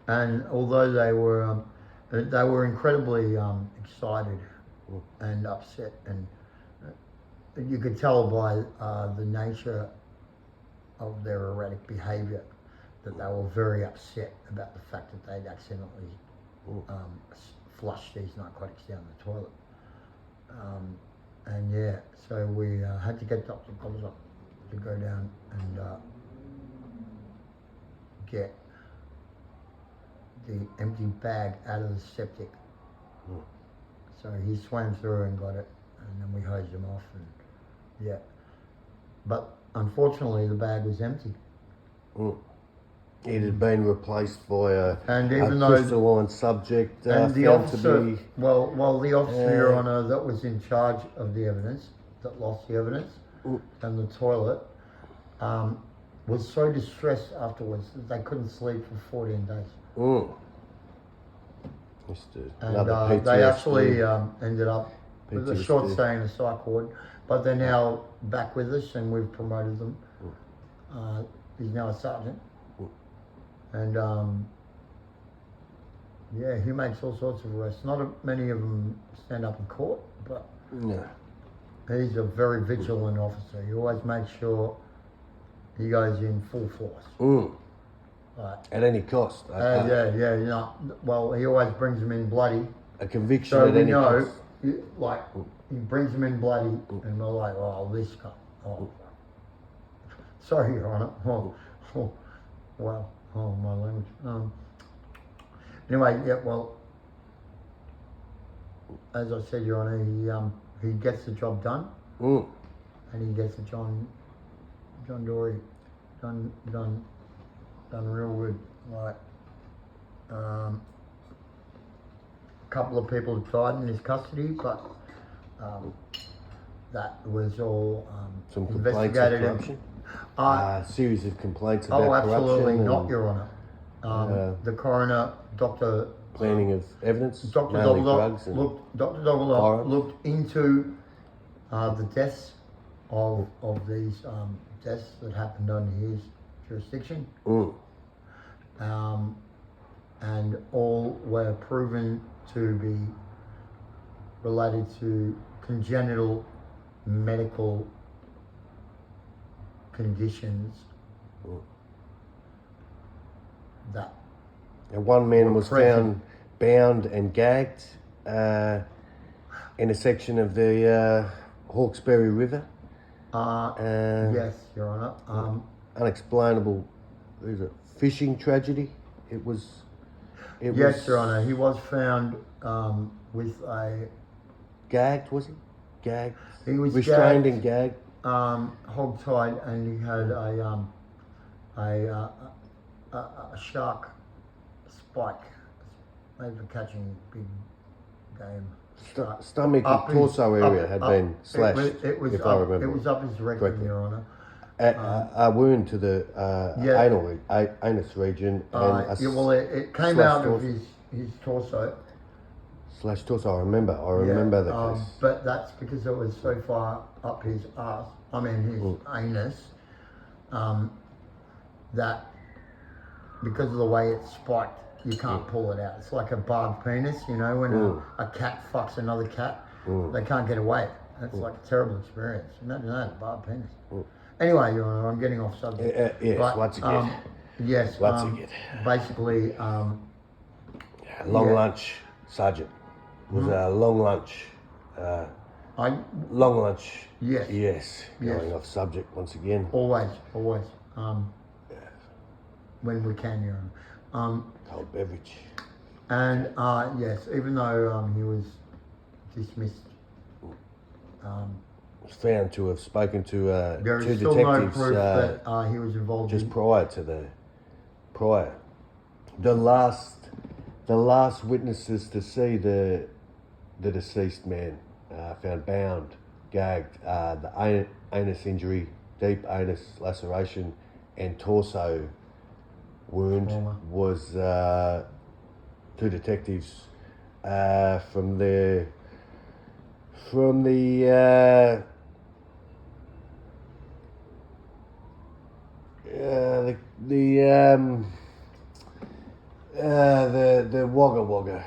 And although they were incredibly excited and upset, and you could tell by the nature of their erratic behaviour that they were very upset about the fact that they'd accidentally flushed these narcotics down the toilet. And yeah, so we had to get Dr. Cobbler to go down and get the empty bag out of the septic. So he swam through and got it, and then we hosed him off, and yeah. But unfortunately, the bag was empty. It had been replaced by a though crystalline subject and the found officer, to be... well, the officer, Your Honour, that was in charge of the evidence, that lost the evidence, and the toilet, was so distressed afterwards that they couldn't sleep for 14 days. And they actually ended up with a short stay in a psych ward, but they're now back with us, and we've promoted them. He's now a sergeant. And yeah, he makes all sorts of arrests. Not many of them stand up in court, but he's a very vigilant officer. He always makes sure he goes in full force. Right. At any cost. Yeah, you know, well, he always brings them in bloody. A conviction so at we any know, cost. Like, he brings them in bloody, and we're like, oh, this guy. Oh. Sorry, Your Honour. Oh, wow. Oh, my language. Anyway, yeah, well, as I said, Your Honour, he gets the job done, and he gets the John Dory done real good. Like, a couple of people died in his custody, but that was all some complaints of corruption. Series of complaints about corruption. Oh, absolutely not, Your Honour. The coroner, Dr. Planning of evidence, Dr. mainly drugs, and Dr. Doggler looked into the deaths of these deaths that happened under his jurisdiction, and all were proven to be related to congenital medical conditions that And one man was present. found bound and gagged in a section of the Hawkesbury River. Yes, Your Honour. Unexplainable. There's a fishing tragedy. It was. Yes, Your Honour. He was found with a Gagged, was he? Gagged. He was restrained gagged. and gagged. Hog-tied, and he had a shark spike made for catching big game. Stomach Up and torso his- area up- had up- been slashed, It was if up, I remember. It was up his rectum, correctly. Your Honour. A wound to the anus region and It came slash out of torso. his torso. slash torso. I remember the case. But that's because it was so far up his ass. I mean his anus. That because of the way it's spiked, you can't pull it out. It's like a barbed penis, you know, when a cat fucks another cat, they can't get away. That's like a terrible experience. Imagine that, barbed penis. Anyway, Your Honour, I'm getting off subject. Yes, But, once again. Yes, Once again. basically, Long yeah. lunch, Sergeant. It was a long lunch. I Long lunch. Yes. Yes. Yes. Going off subject once again. always, when we can, Your Honour. Cold beverage. And yes, even though he was dismissed, Was found to have spoken to there two is still no detectives proof that he was involved just in. prior to the last witnesses to see the deceased man found bound, gagged, the anus injury, deep anus laceration, and torso wound Trauma. was two detectives from the Wagga Wagga.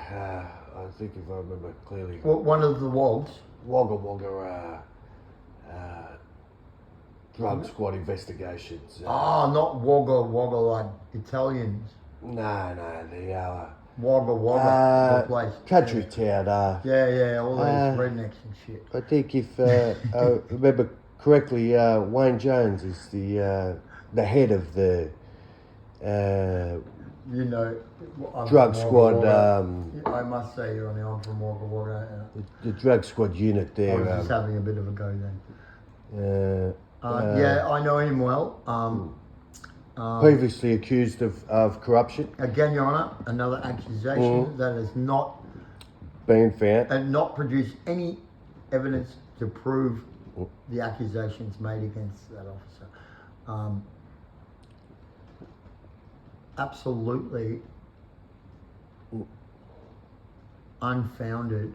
I think if I remember clearly, Well, one of the wogs. Wagga Wagga drug squad investigations. Not Wagga Wagga like Italians. No, the Wagga Wagga, the place. country town. Yeah, all those Uh, rednecks and shit. I think if I remember correctly, Wayne Jones is the head of the You know, I'm drug from squad. Wagga Wagga. I must say, Your Honour, I'm from Wagga Wagga. The drug squad unit I there. was just having a bit of a go then. Uh, Yeah, I know him well. previously accused of corruption, Again, Your Honour, another accusation that has not being found. not produced any evidence to prove the accusations made against that officer. Absolutely unfounded.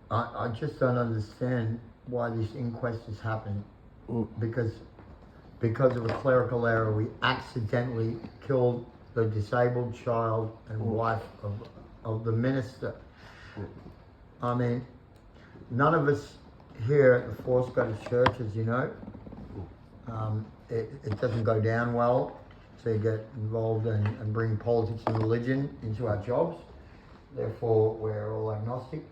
I just don't understand why this inquest has happened. Because of a clerical error, we accidentally killed the disabled child and wife of the minister. I mean, none of us here at the force go to church, as you know. It doesn't go down well to get involved and bring politics and religion into our jobs. Therefore, we're all agnostic.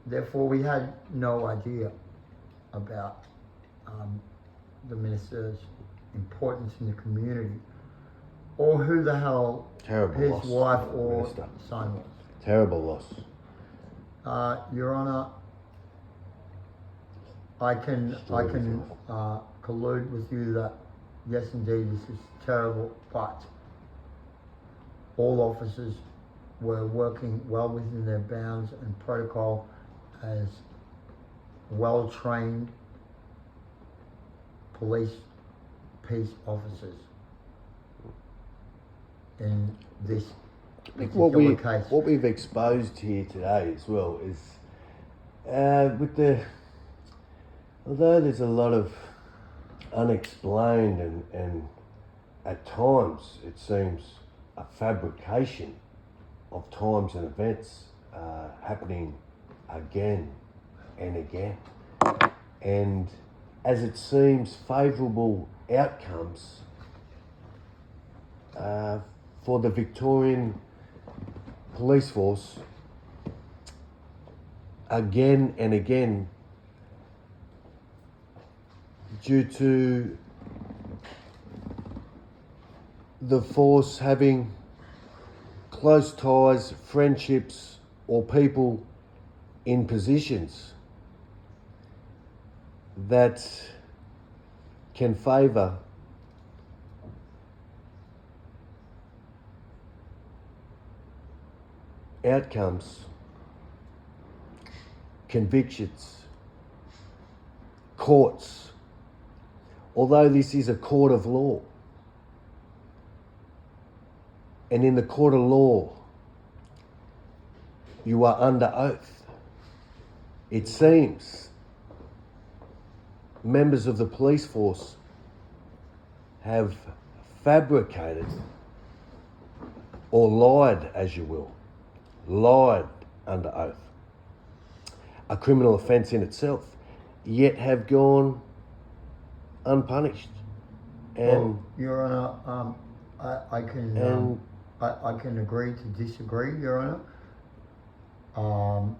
Therefore, we had no idea about the minister's importance in the community, or who the hell Terrible his loss, wife or Minister. son was. Terrible loss. Your Honour, I can collude with you that yes, indeed, this is terrible, but all officers were working well within their bounds and protocol as well-trained police peace officers in this particular case. What we've exposed here today as well is with the Although there's a lot of unexplained and at times it seems a fabrication of times and events happening again and again. And as it seems, favourable outcomes for the Victorian police force again and again due to the force having close ties, friendships, or people in positions that can favour outcomes, convictions, courts. Although this is a court of law, and in the court of law, you are under oath. It seems members of the police force have fabricated or lied, as you will, lied under oath. A criminal offence in itself, yet have gone unpunished. And well, Your Honour, I can agree to disagree, Your Honour.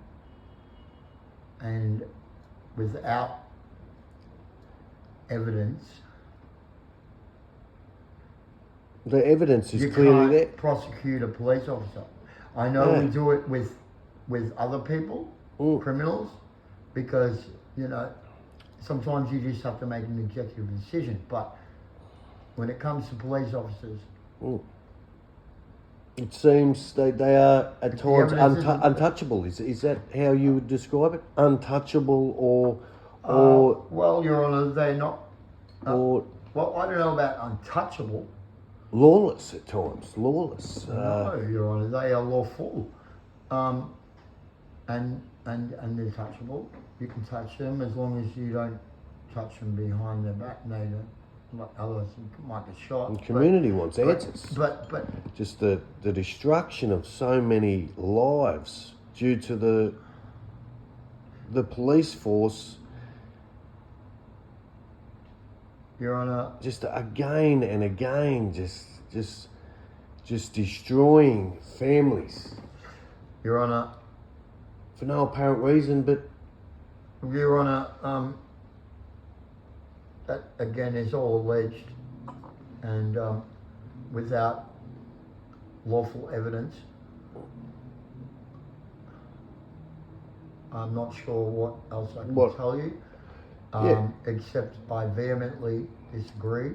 And without evidence, the evidence is you clearly can't there. prosecute a police officer. I know we do it with other people, criminals, because, you know, sometimes you just have to make an executive decision. But when it comes to police officers, it seems they are at times evidence isn't- untouchable. Is that how you would describe it? Untouchable or well, Your Honour, they're not. or Well, I don't know about untouchable. lawless at times. Lawless. No, Your Honour, they are lawful, and they're touchable. You can touch them as long as you don't touch them behind their back. And they don't. Like others, you might get shot. And community wants answers. But Just the destruction of so many lives due to the police force. Your Honour, Just again and again, just destroying families Your Honour, for no apparent reason, but Your Honour, that again is all alleged, and without lawful evidence. I'm not sure what else I can tell you, except I vehemently disagree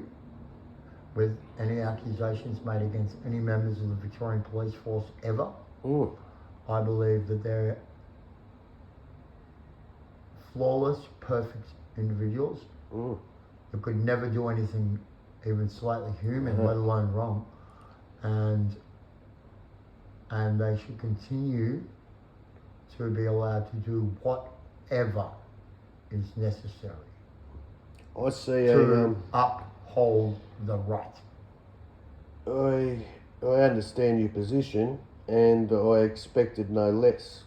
with any accusations made against any members of the Victorian Police Force ever. I believe that they're flawless, perfect individuals who could never do anything even slightly human, let alone wrong. And they should continue to be allowed to do whatever is necessary I see to uphold the right. I understand your position, and I expected no less.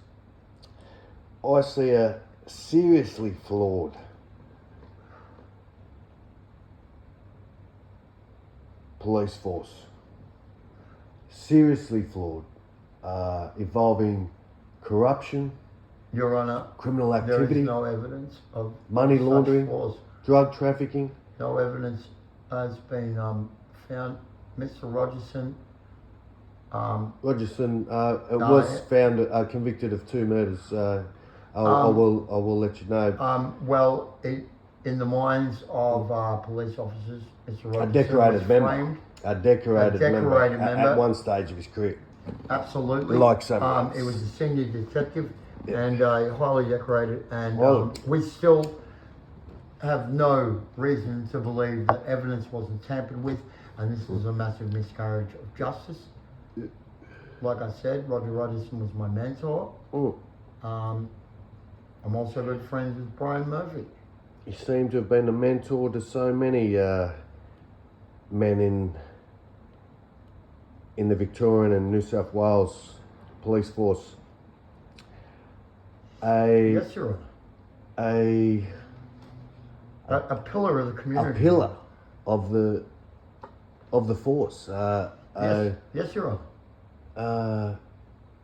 I see a seriously flawed police force. Seriously flawed, involving corruption, Your Honour, criminal there activity, is no evidence of money such laundering, flaws. drug trafficking. No evidence has been found. Mr. Rogerson, Rogerson was found convicted of 2 murders. I will let you know. well, in the minds of police officers, Mr. Rogerson A decorated was member. framed. A decorated member member. at one stage of his career. Absolutely. Like someone It else. was a senior detective and highly decorated, and Well- we still have no reason to believe that evidence wasn't tampered with, and this was a massive miscarriage of justice. Like I said, Roger Rogerson was my mentor. I'm also good friends with Brian Murphy. You seem to have been a mentor to so many men in the Victorian and New South Wales police force. Yes, Your Honour. A A pillar of the community. pillar of the force. Yes, Your Honour.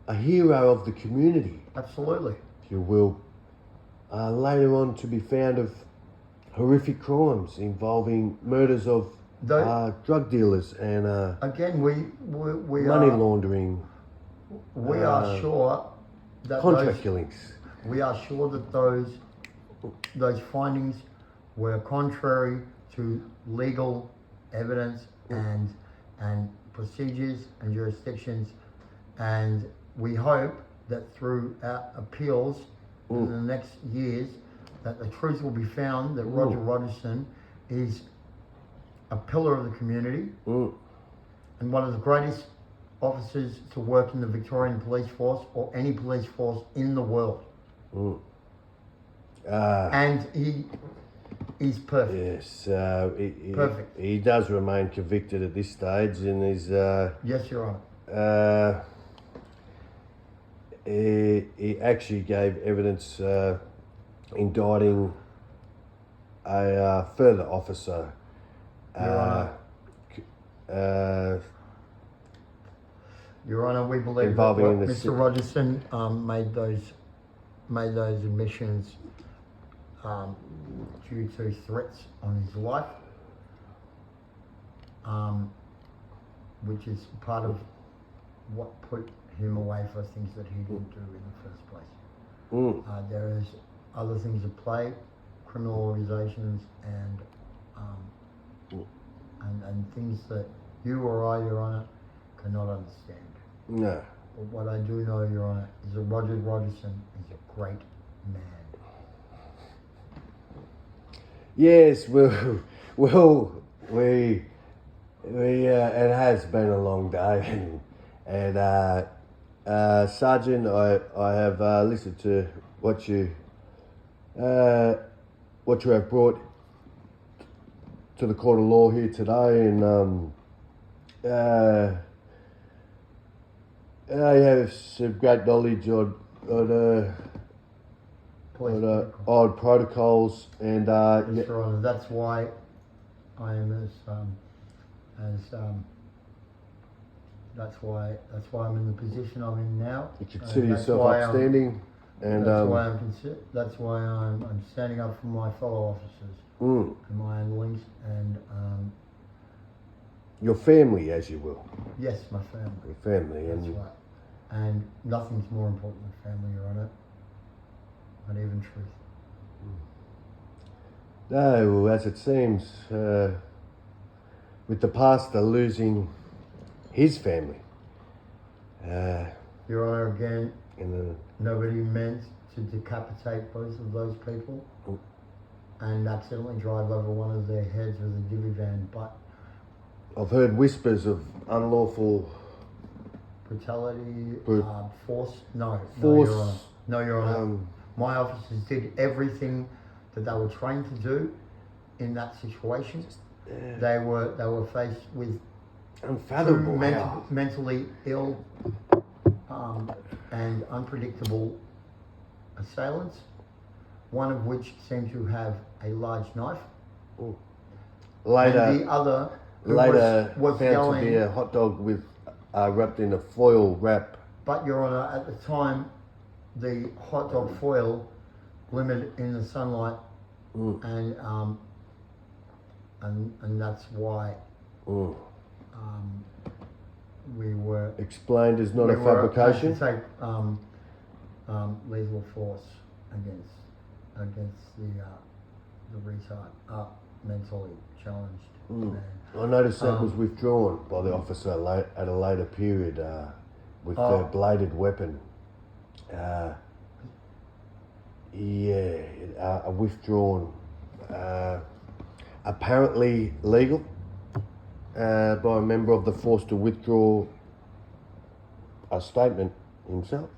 A hero of the community, Absolutely. if you will. Later on to be found of horrific crimes involving murders of drug dealers and Again, we money are laundering, we are sure that contract killings. we are sure that those findings were contrary to legal evidence and procedures and jurisdictions, and we hope that through our appeals in the next years that the truth will be found that Roger Rogerson is a pillar of the community and one of the greatest officers to work in the Victorian police force or any police force in the world. And he is perfect. Yes, Perfect. he does remain convicted at this stage, and is Yes, Your Honour. he actually gave evidence indicting a further officer. Your Honour, we believe that Involving in the Mr. Rogerson made those admissions due to threats on his life, which is part of what put him away for things that he didn't do in the first place. There is other things at play, criminal organisations and things that you or I, Your Honour, cannot understand. No. But what I do know, Your Honour, is that Roger Rogerson is a great man. Yes, we it has been a long day, and Sergeant, I have listened to what you have brought to the court of law here today, and I have some great knowledge on old protocols, and Yes, Your Honour, that's why I am that's why I'm in the position I'm in now. you consider yourself upstanding, and that's why I'm standing up for my fellow officers and my underlings and your family, as you will. yes, my family. Your family, That's and right. And nothing's more important than family, Your Honour. Not even truth. no, as it seems, with the pastor losing his family, Your Honour, again, in nobody meant to decapitate both of those people and accidentally drive over one of their heads with a divvy van, but I've heard whispers of unlawful brutality, Bru- force, no, force. Your Honour. No, Your Honour. Um, My officers did everything that they were trained to do in that situation. They were faced with unfathomable. two mentally ill and unpredictable assailants, one of which seemed to have a large knife, Later, and the other who later was found yelling. to be a hot dog with wrapped in a foil wrap. But Your Honour, at the time, the hot dog foil glimmered in the sunlight, and that's why we were Explained as not we a were fabrication. had to take lethal force against the retard, mentally challenged man. I noticed that was withdrawn by the officer at a later period with the bladed weapon. Withdrawn. Apparently legal by a member of the force to withdraw a statement himself.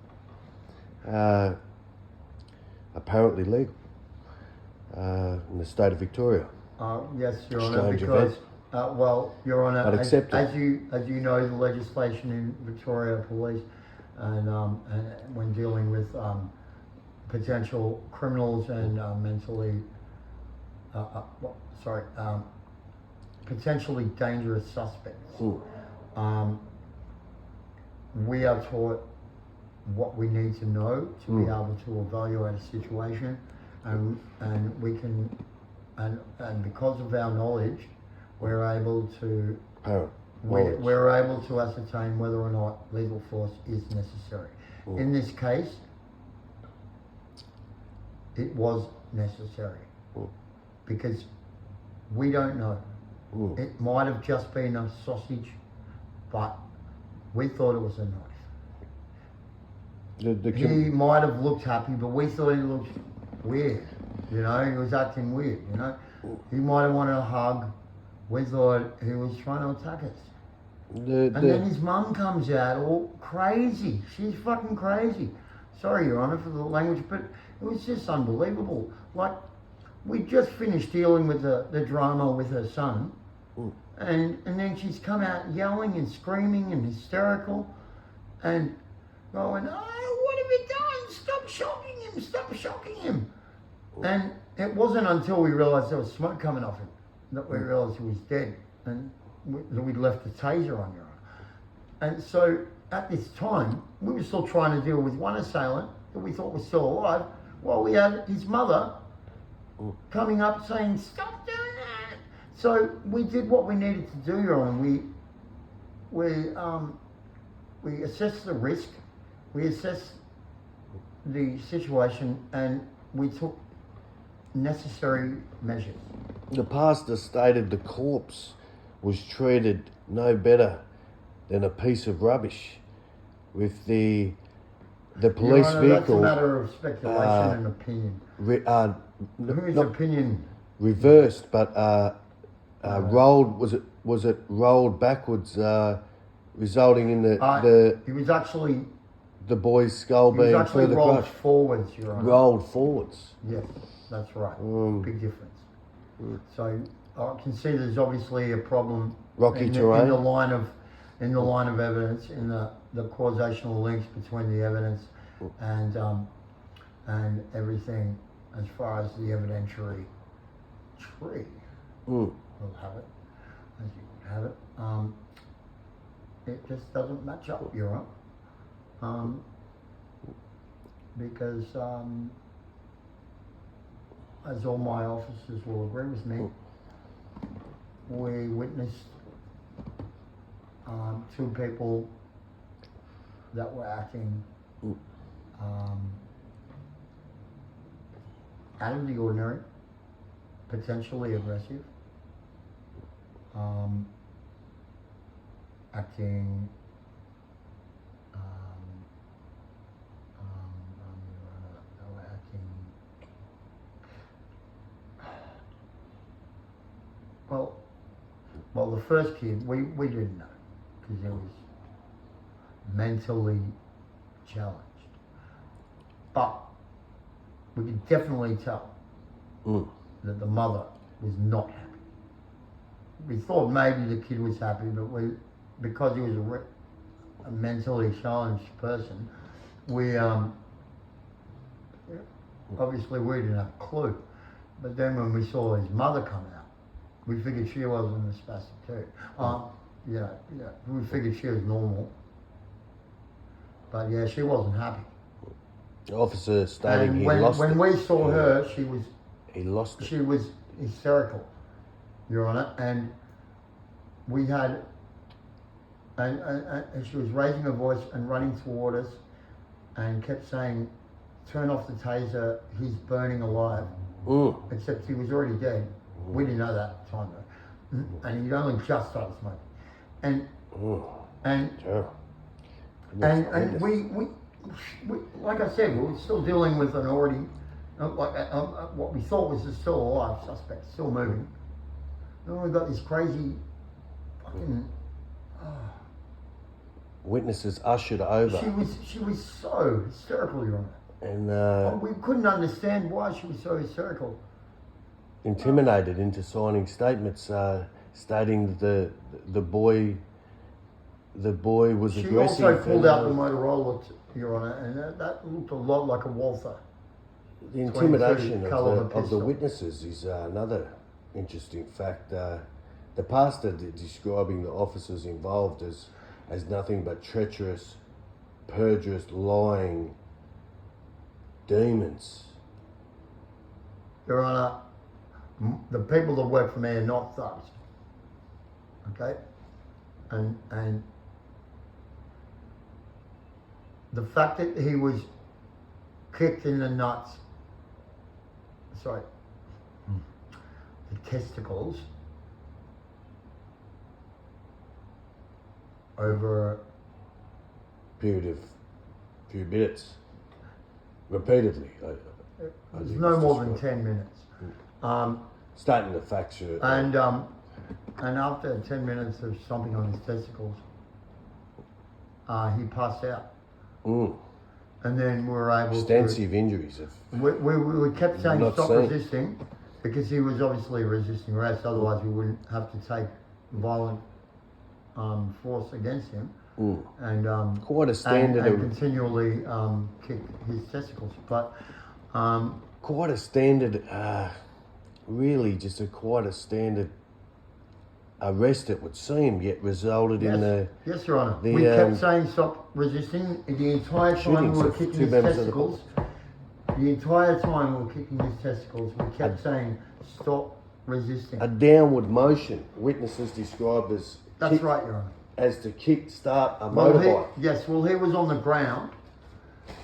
Apparently legal. in the state of Victoria. Yes, Your Honour, Strange because, event. well, Your Honour, But accept it. as you know, the legislation in Victoria Police and when dealing with potential criminals and potentially dangerous suspects, we are taught what we need to know to be able to evaluate a situation, and we can, and because of our knowledge, we're able to we're able to ascertain whether or not lethal force is necessary. In this case, it was necessary because we don't know. It might have just been a sausage, but we thought it was a knife. He might have looked happy, but we thought he looked weird. You know, he was acting weird. You know, he might have wanted a hug. We thought he was trying to attack us. And then his mum comes out all crazy. She's fucking crazy. Sorry, Your Honour, for the language, but it was just unbelievable. Like, we just finished dealing with the drama with her son, and then she's come out yelling and screaming and hysterical, and going, "Oh, what have you done? Stop shocking him! Stop shocking him!" And it wasn't until we realised there was smoke coming off him that we realised he was dead, and we'd left the taser on, Your Honour. And so at this time, we were still trying to deal with one assailant that we thought was still alive, while we had his mother coming up saying, "Stop doing that." So we did what we needed to do, Your Honour. We assessed the risk, we assessed the situation, and we took necessary measures. The pastor stated the corpse was treated no better than a piece of rubbish, with the police Your Honour, that's a vehicle matter of speculation and opinion. Whose not opinion? reversed, but rolled. Was it rolled backwards, resulting in He was actually the boy's skull being further rolled crushed? forwards, Your Honour. Rolled forwards. Yes, that's right. Big difference. So I can see there's obviously a problem Rocky in terrain. the line of evidence, in the causational links between the evidence and everything as far as the evidentiary tree. We'll have it as you would have it. It just doesn't match up, Your Honour. Because as all my officers will agree with me, we witnessed two people that were acting out of the ordinary, potentially aggressive, acting well, the first kid, we didn't know, because he was mentally challenged. But we could definitely tell that the mother was not happy. We thought maybe the kid was happy, but because he was a mentally challenged person, we obviously we didn't have a clue. But then when we saw his mother come out, we figured she wasn't a spastic too. We figured she was normal. But yeah, she wasn't happy. The officer stating And he when lost it. we saw her, she lost it. was hysterical, Your Honour, and we had, and she was raising her voice and running toward us, and kept saying, "Turn off the taser, he's burning alive." Except he was already dead. We didn't know that at the time though, and he'd only just started smoking, and we like I said, we were still dealing with an already what we thought was a still alive suspect, still moving. Then we got this crazy fucking. Witnesses ushered over, She was so hysterical, Your Honor. and We couldn't understand why she was so hysterical. intimidated into signing statements stating that the boy was She aggressive. also pulled and, out the Motorola, Your Honour, and that looked a lot like a Walther. The intimidation 22 caliber of the pistol. witnesses is another interesting fact. The pastor describing the officers involved as nothing but treacherous, perjurous, lying demons. Your Honour, the people that work for me are not thugs. Okay? And the fact that he was kicked in the nuts, sorry, the testicles, over Period of few minutes, repeatedly. it was no more than 10 minutes. Stating the facts. And after 10 minutes of stomping on his testicles, he passed out. And then we were able Extensive injuries. we kept saying Not stop seen. resisting, because he was obviously resisting arrest, otherwise we wouldn't have to take violent force against him. And Quite a standard and of continually kick his testicles. But quite a standard, really just quite a standard arrest it would seem, yet resulted in the yes, Your Honour. the, We kept saying stop resisting the entire time shootings we were of kicking two his members of the testicles. The entire time we were kicking his testicles, we kept saying stop resisting. a downward motion. Witnesses described as That's right, Your Honour. as to kick start a Well, motorbike. yes, well, he was on the ground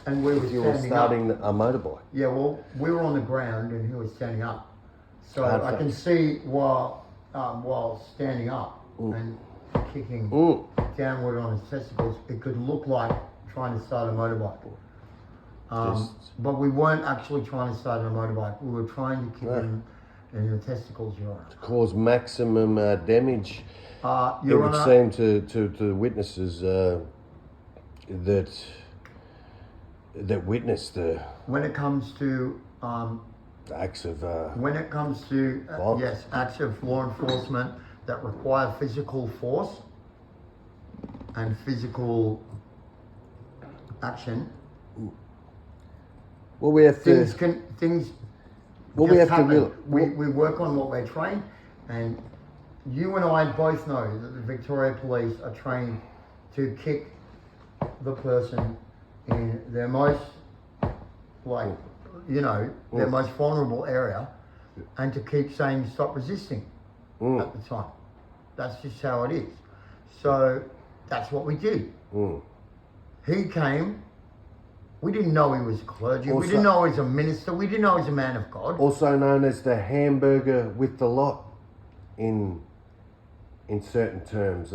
and we were If you were standing up. starting a motorbike. Yeah, well, we were on the ground and he was standing up. So Hard I can facts. see while standing up and kicking downward on his testicles, it could look like trying to start a motorbike. But we weren't actually trying to start a motorbike. We were trying to kick him in the testicles, Your Honour. To cause maximum damage. It Your would Honour, seem to the witnesses that witnessed the when it comes to acts of Violence. yes, acts of law enforcement that require physical force and physical action, well, we have things to. Well, just we have to happen. real- We work on what we're trained, and you and I both know that the Victoria Police are trained to kick the person in their most, their most vulnerable area, and to keep saying stop resisting at the time. That's just how it is. So that's what we did. He came. We didn't know he was a clergy. We didn't know he was a minister. We didn't know he was a man of God. Also known as the hamburger with the lot, in certain terms,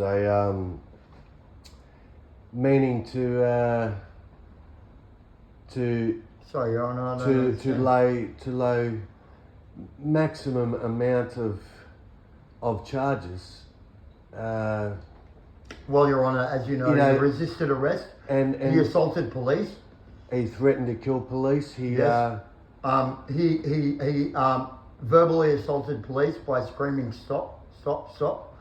meaning to Sorry, Your Honour. I don't understand. to lay maximum amount of charges. Well, Your Honour, as you know, he resisted arrest. And He assaulted police. he threatened to kill police. He Yes. He verbally assaulted police by screaming stop, stop, stop.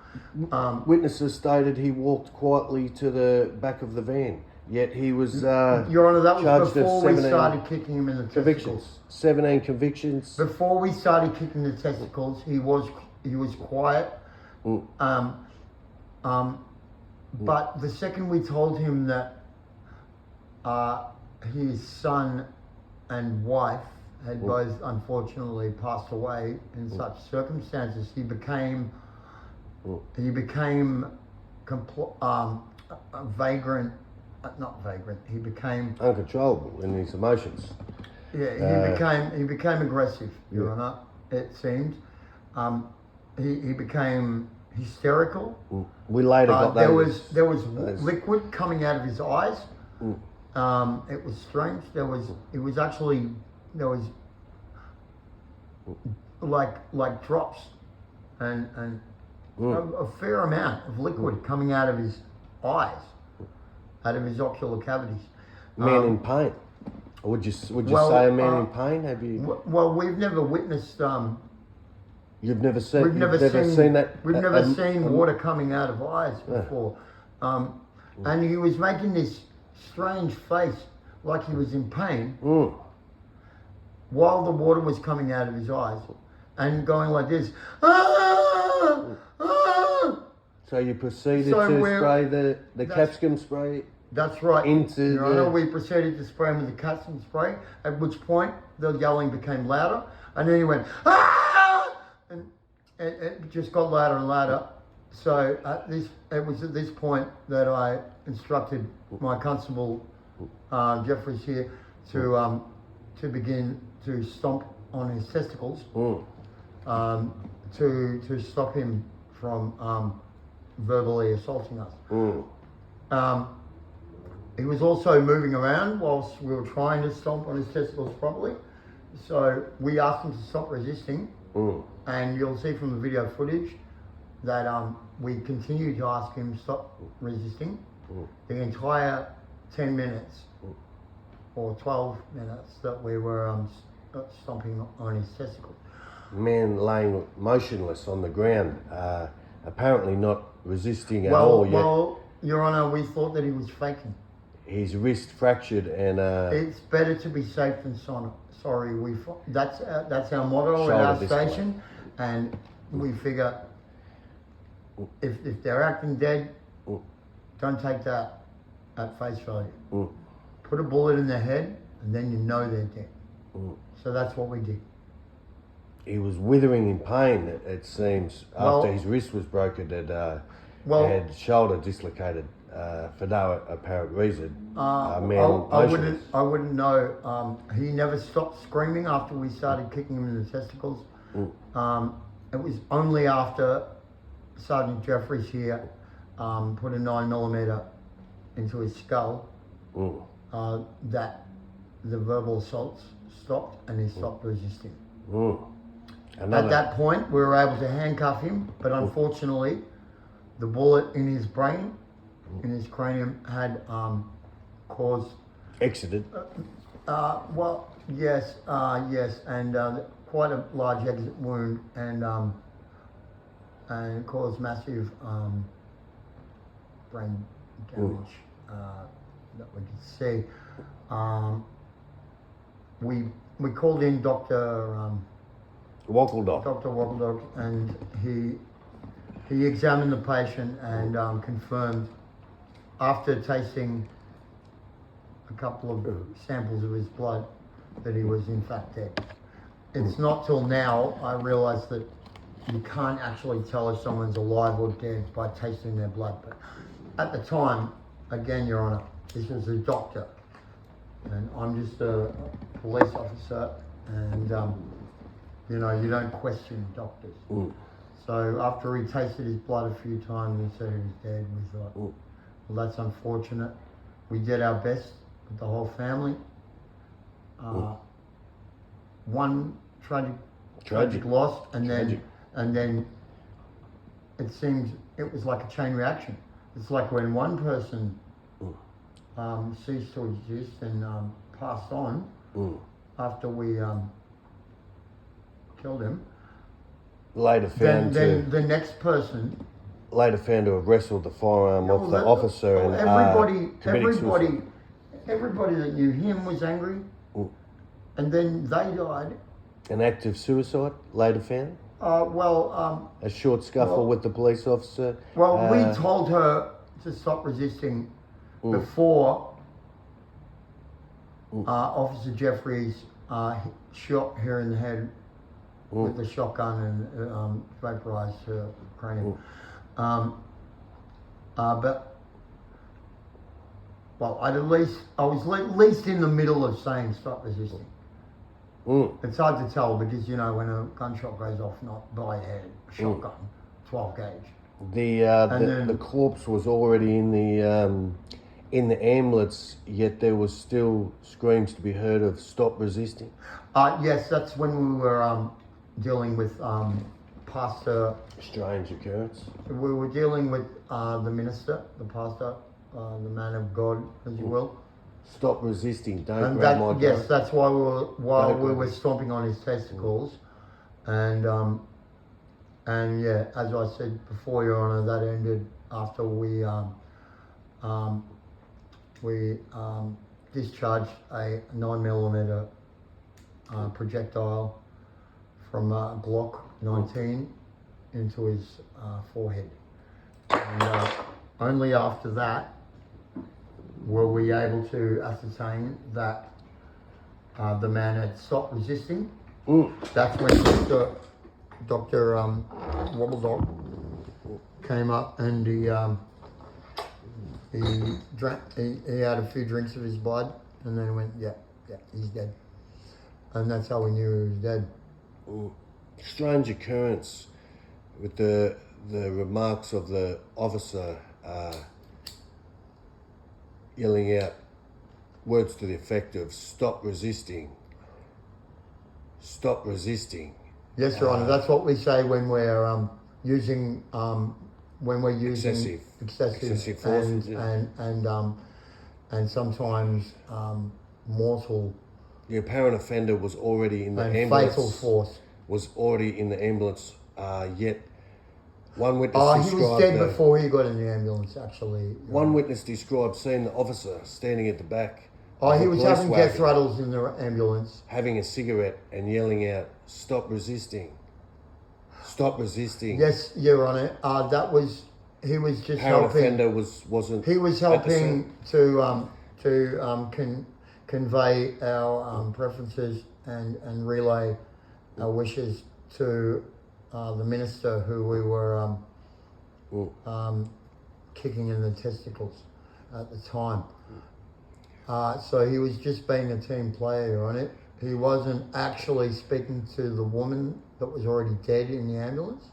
Witnesses stated he walked quietly to the back of the van, yet he was Your Honour, that was charged before of we 17 started kicking him in the testicles. convictions. 17 convictions. Before we started kicking the testicles, he was quiet. But the second we told him that his son and wife had both unfortunately passed away in such circumstances, he became vagrant. Not vagrant. He became Uncontrollable in his emotions. Yeah, he became aggressive, Your Honour. It seemed. He became hysterical. We later got There those. was liquid coming out of his eyes. It was strange. There was like drops and a fair amount of liquid coming out of his eyes, out of his ocular cavities. Man in pain. Would you well, say a man in pain? Have you? Well, we've never witnessed You've never seen. We've never seen that. We've never seen water coming out of eyes before. And he was making this strange face like he was in pain while the water was coming out of his eyes and going like this. Ah! Ah! So you proceeded to spray the capsicum spray. That's right. Into Your Honour, we proceeded to spray him with the capsicum spray, at which point the yelling became louder, and then he went, ah! And it just got louder and louder. So it was at this point that I instructed my constable, Jeffries here, to begin to stomp on his testicles, to stop him from verbally assaulting us. He was also moving around whilst we were trying to stomp on his testicles properly. So we asked him to stop resisting. And you'll see from the video footage that we continued to ask him to stop resisting the entire 10 minutes or 12 minutes that we were stomping on his testicles. Man laying motionless on the ground, apparently not resisting at all yet. Well, Your Honour, we thought that he was faking. His wrist fractured and... it's better to be safe than sorry. That's our motto at our station, and we figure if they're acting dead, don't take that at face value. Put a bullet in their head, and then you know they're dead. So that's what we did. He was withering in pain, it seems, after his wrist was broken and had shoulder dislocated for no apparent reason. I wouldn't know. He never stopped screaming after we started kicking him in the testicles. It was only after Sergeant Jeffries here put a 9mm into his skull that the verbal assaults stopped and he stopped resisting. At that point, we were able to handcuff him, but unfortunately, the bullet in his brain, in his cranium, had caused... Exited? Yes, and quite a large exit wound, and caused massive brain damage that we could see. We called in Dr. Wockledorf. Dr. Wockledorf, and he examined the patient and confirmed, after tasting a couple of samples of his blood, that he was in fact dead. It's not till now I realised that you can't actually tell if someone's alive or dead by tasting their blood. But at the time, again, Your Honour, this was a doctor, and I'm just a police officer, and you know, you don't question doctors. So after he tasted his blood a few times and said he was dead, we thought, well, that's unfortunate. We did our best with the whole family. One tragic loss, and then it seems it was like a chain reaction. It's like when one person ceased to exist and passed on after we killed him. Later found then the next person later found to have wrestled the firearm off the officer and everybody that knew him was angry, and then they died. An act of suicide later found. A short scuffle with the police officer. Well, we told her to stop resisting before Officer Jeffries shot her in the head with the shotgun and vaporized her cranium. But I was at least in the middle of saying stop resisting. It's hard to tell because, you know, when a gunshot goes off, not by head, shotgun, 12 gauge. The corpse was already in the ambulance, yet there was still screams to be heard of stop resisting. Yes, that's when we were dealing with Pastor. Strange occurrence. We were dealing with the minister, the pastor, the man of God, as you will. Stop resisting. Don't grab my Yes, that's why we were stomping on his testicles, and And yeah, as I said before, Your Honour, that ended after we discharged a 9mm projectile from Glock 19 into his forehead. And only after that were we able to ascertain that the man had stopped resisting. That's when Dr. Wobbledog came up and he drank. He had a few drinks of his blood, and then went, yeah, he's dead. And that's how we knew he was dead. Strange occurrence with the remarks of the officer yelling out words to the effect of "Stop resisting, stop resisting." Yes, Your Honour. That's what we say when we're using excessive force, and sometimes mortal. The apparent offender was already in the and ambulance. Fatal force. Was already in the ambulance. Yet one witness he described was dead before he got in the ambulance. Actually, one witness described seeing the officer standing at the back. He was having death rattles in the ambulance, having a cigarette and yelling out, "Stop resisting! Stop resisting!" Yes, Your Honour. He was just Apparent helping. offender wasn't. He was helping to convey our preferences and relay our wishes to the minister who we were kicking in the testicles at the time. So he was just being a team player on it. He wasn't actually speaking to the woman that was already dead in the ambulance,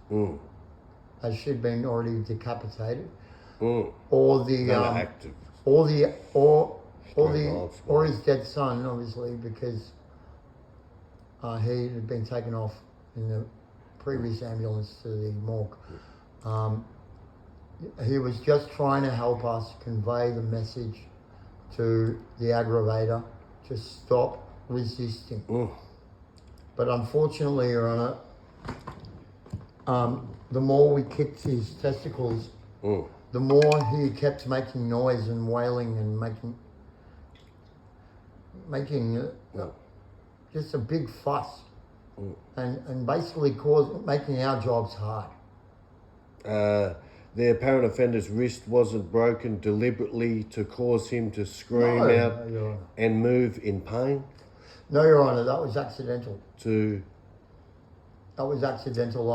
as she'd been already decapitated, or the active. or his dead son, obviously, because he had been taken off in the previous ambulance to the morgue. He was just trying to help us convey the message to the aggravator to stop resisting. But unfortunately, Your Honour, the more we kicked his testicles, the more he kept making noise and wailing and making just a big fuss, and basically making our jobs hard. The apparent offender's wrist wasn't broken deliberately to cause him to scream out and move in pain? No, Your Honour, that was accidental. That was accidental.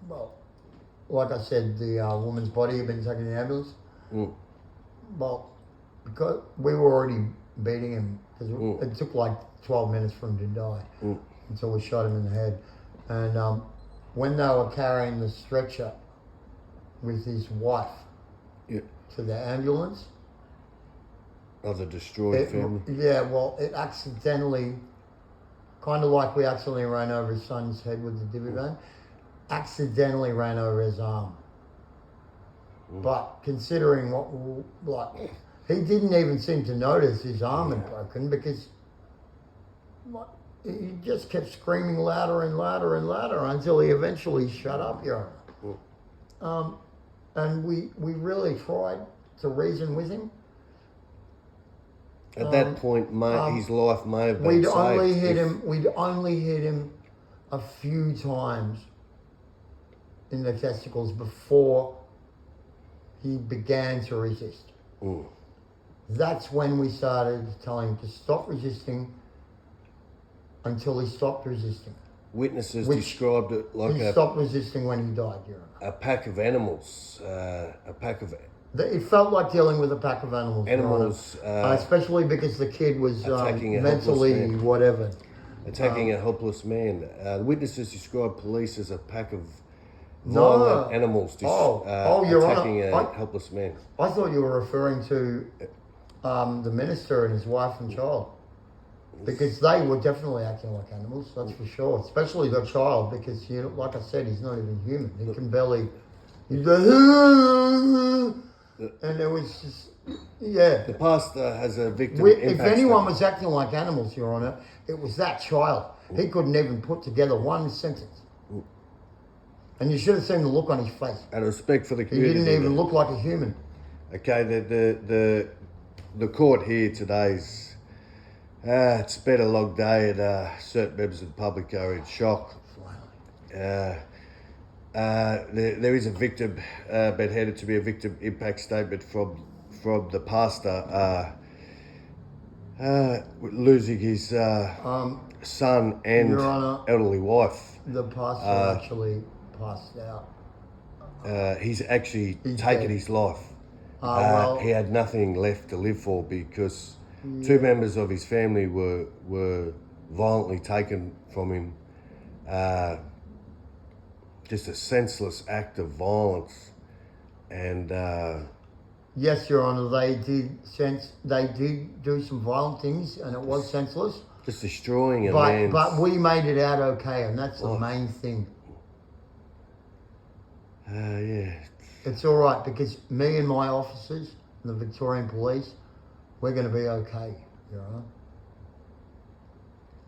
Well, like I said, the woman's body had been taken in the ambulance. Well, because we were already beating him, because it took like 12 minutes for him to die until we shot him in the head. And when they were carrying the stretcher with his wife to the ambulance. Of the destroyed family? Yeah, well, it accidentally, kind of like we accidentally ran over his son's head with the divvy van, accidentally ran over his arm. But considering he didn't even seem to notice his arm had broken, because he just kept screaming louder and louder and louder until he eventually shut up, Your Honour. And we really tried to reason with him. At that point, his life may have been saved. We'd only hit him a few times in the testicles before he began to resist. That's when we started telling him to stop resisting until he stopped resisting. Witnesses described it like he stopped resisting when he died, Your Honour. A pack of animals, It felt like dealing with a pack of animals. Especially because the kid was mentally whatever. Attacking a helpless man. Witnesses described police as a pack of violent animals attacking a helpless man. I thought you were referring to the minister and his wife and child. Because they were definitely acting like animals, that's for sure. Especially the child, because, like I said, he's not even human. He can barely... And it was just, yeah. The pastor has a victim If impact anyone statement. was acting like animals, Your Honour, it was that child. He couldn't even put together one sentence. And you should have seen the look on his face. Out of respect for the He community. didn't even look like a human. Okay, the court here today's it's been a long day, and certain members of the public are in shock. There is a victim been handed to me a victim impact statement from the pastor losing his son and Your Honour, elderly wife. the pastor actually passed out. He's actually He's taken dead. his life. Well, He had nothing left to live for because two members of his family were violently taken from him. Just a senseless act of violence, and yes, Your Honour, they did do some violent things, and it was senseless. just destroying a man's. But we made it out okay, and that's the main thing. Yeah. It's all right because me and my officers, the Victorian Police, we're going to be okay, Your Honour.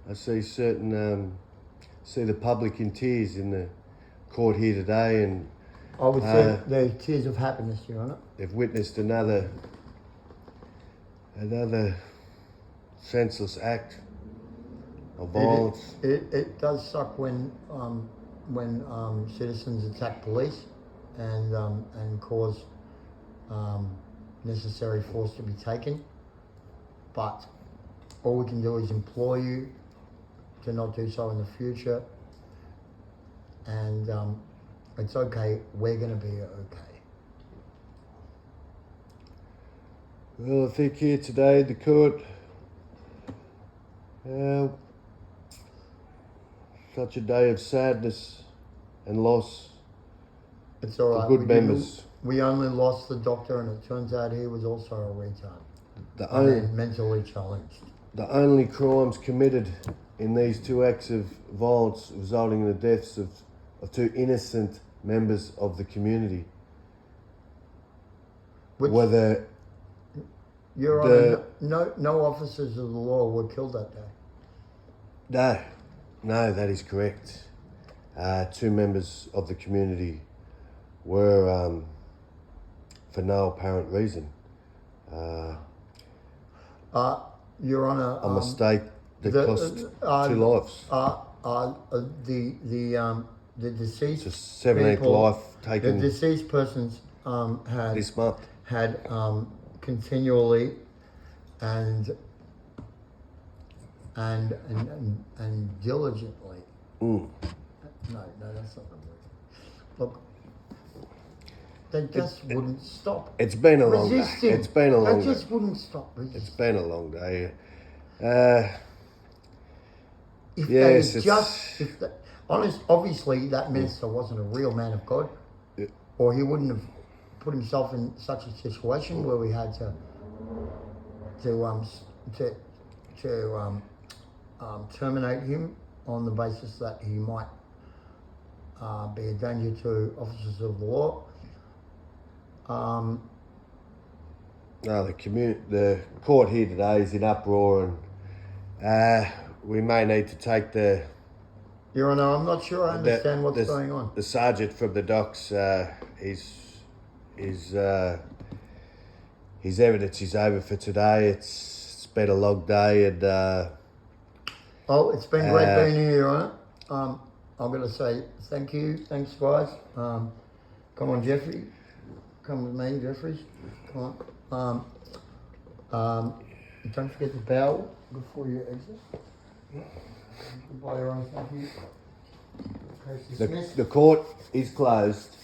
I see see the public in tears in the court here today, and I would say they're tears of happiness, Your Honour. they've witnessed another senseless act of violence. It does suck when citizens attack police and cause necessary force to be taken. But all we can do is implore you to not do so in the future. And it's okay. We're going to be okay. Well, I think here today the court, such a day of sadness and loss. It's all right. Good members. We only lost the doctor, and it turns out he was also a retard. The Mentally challenged. only crimes committed in these two acts of violence resulting in the deaths of two innocent members of the community. Which, Whether Your Honour, no officers of the law were killed that day. no, that is correct. Two members of the community were, for no apparent reason, Your Honour, a mistake that cost two lives. The deceased It's a 17th people, life taken the deceased persons had this month. Continually and diligently. No, that's not the word. Look, they just wouldn't stop. It's been a long day. Resisting. It's been a long They day. just wouldn't stop resisting. It's been a long day. If Yes, they it's- just, obviously that minister wasn't a real man of God, or he wouldn't have put himself in such a situation where we had to terminate him on the basis that he might be a danger to officers of the law. No, the court here today is in uproar, and we may need to take Your Honour, I'm not sure I understand what's going on. The sergeant from the docks, his evidence is over for today. It's been a long day, and Oh, it's been great being here, Your Honour. I'm going to say thank you. Thanks, guys. Come on, Jeffrey. Come with me, Jeffries. Come on. Don't forget to bow before you exit. Goodbye, everyone. Thank you. Case dismissed. the court is closed.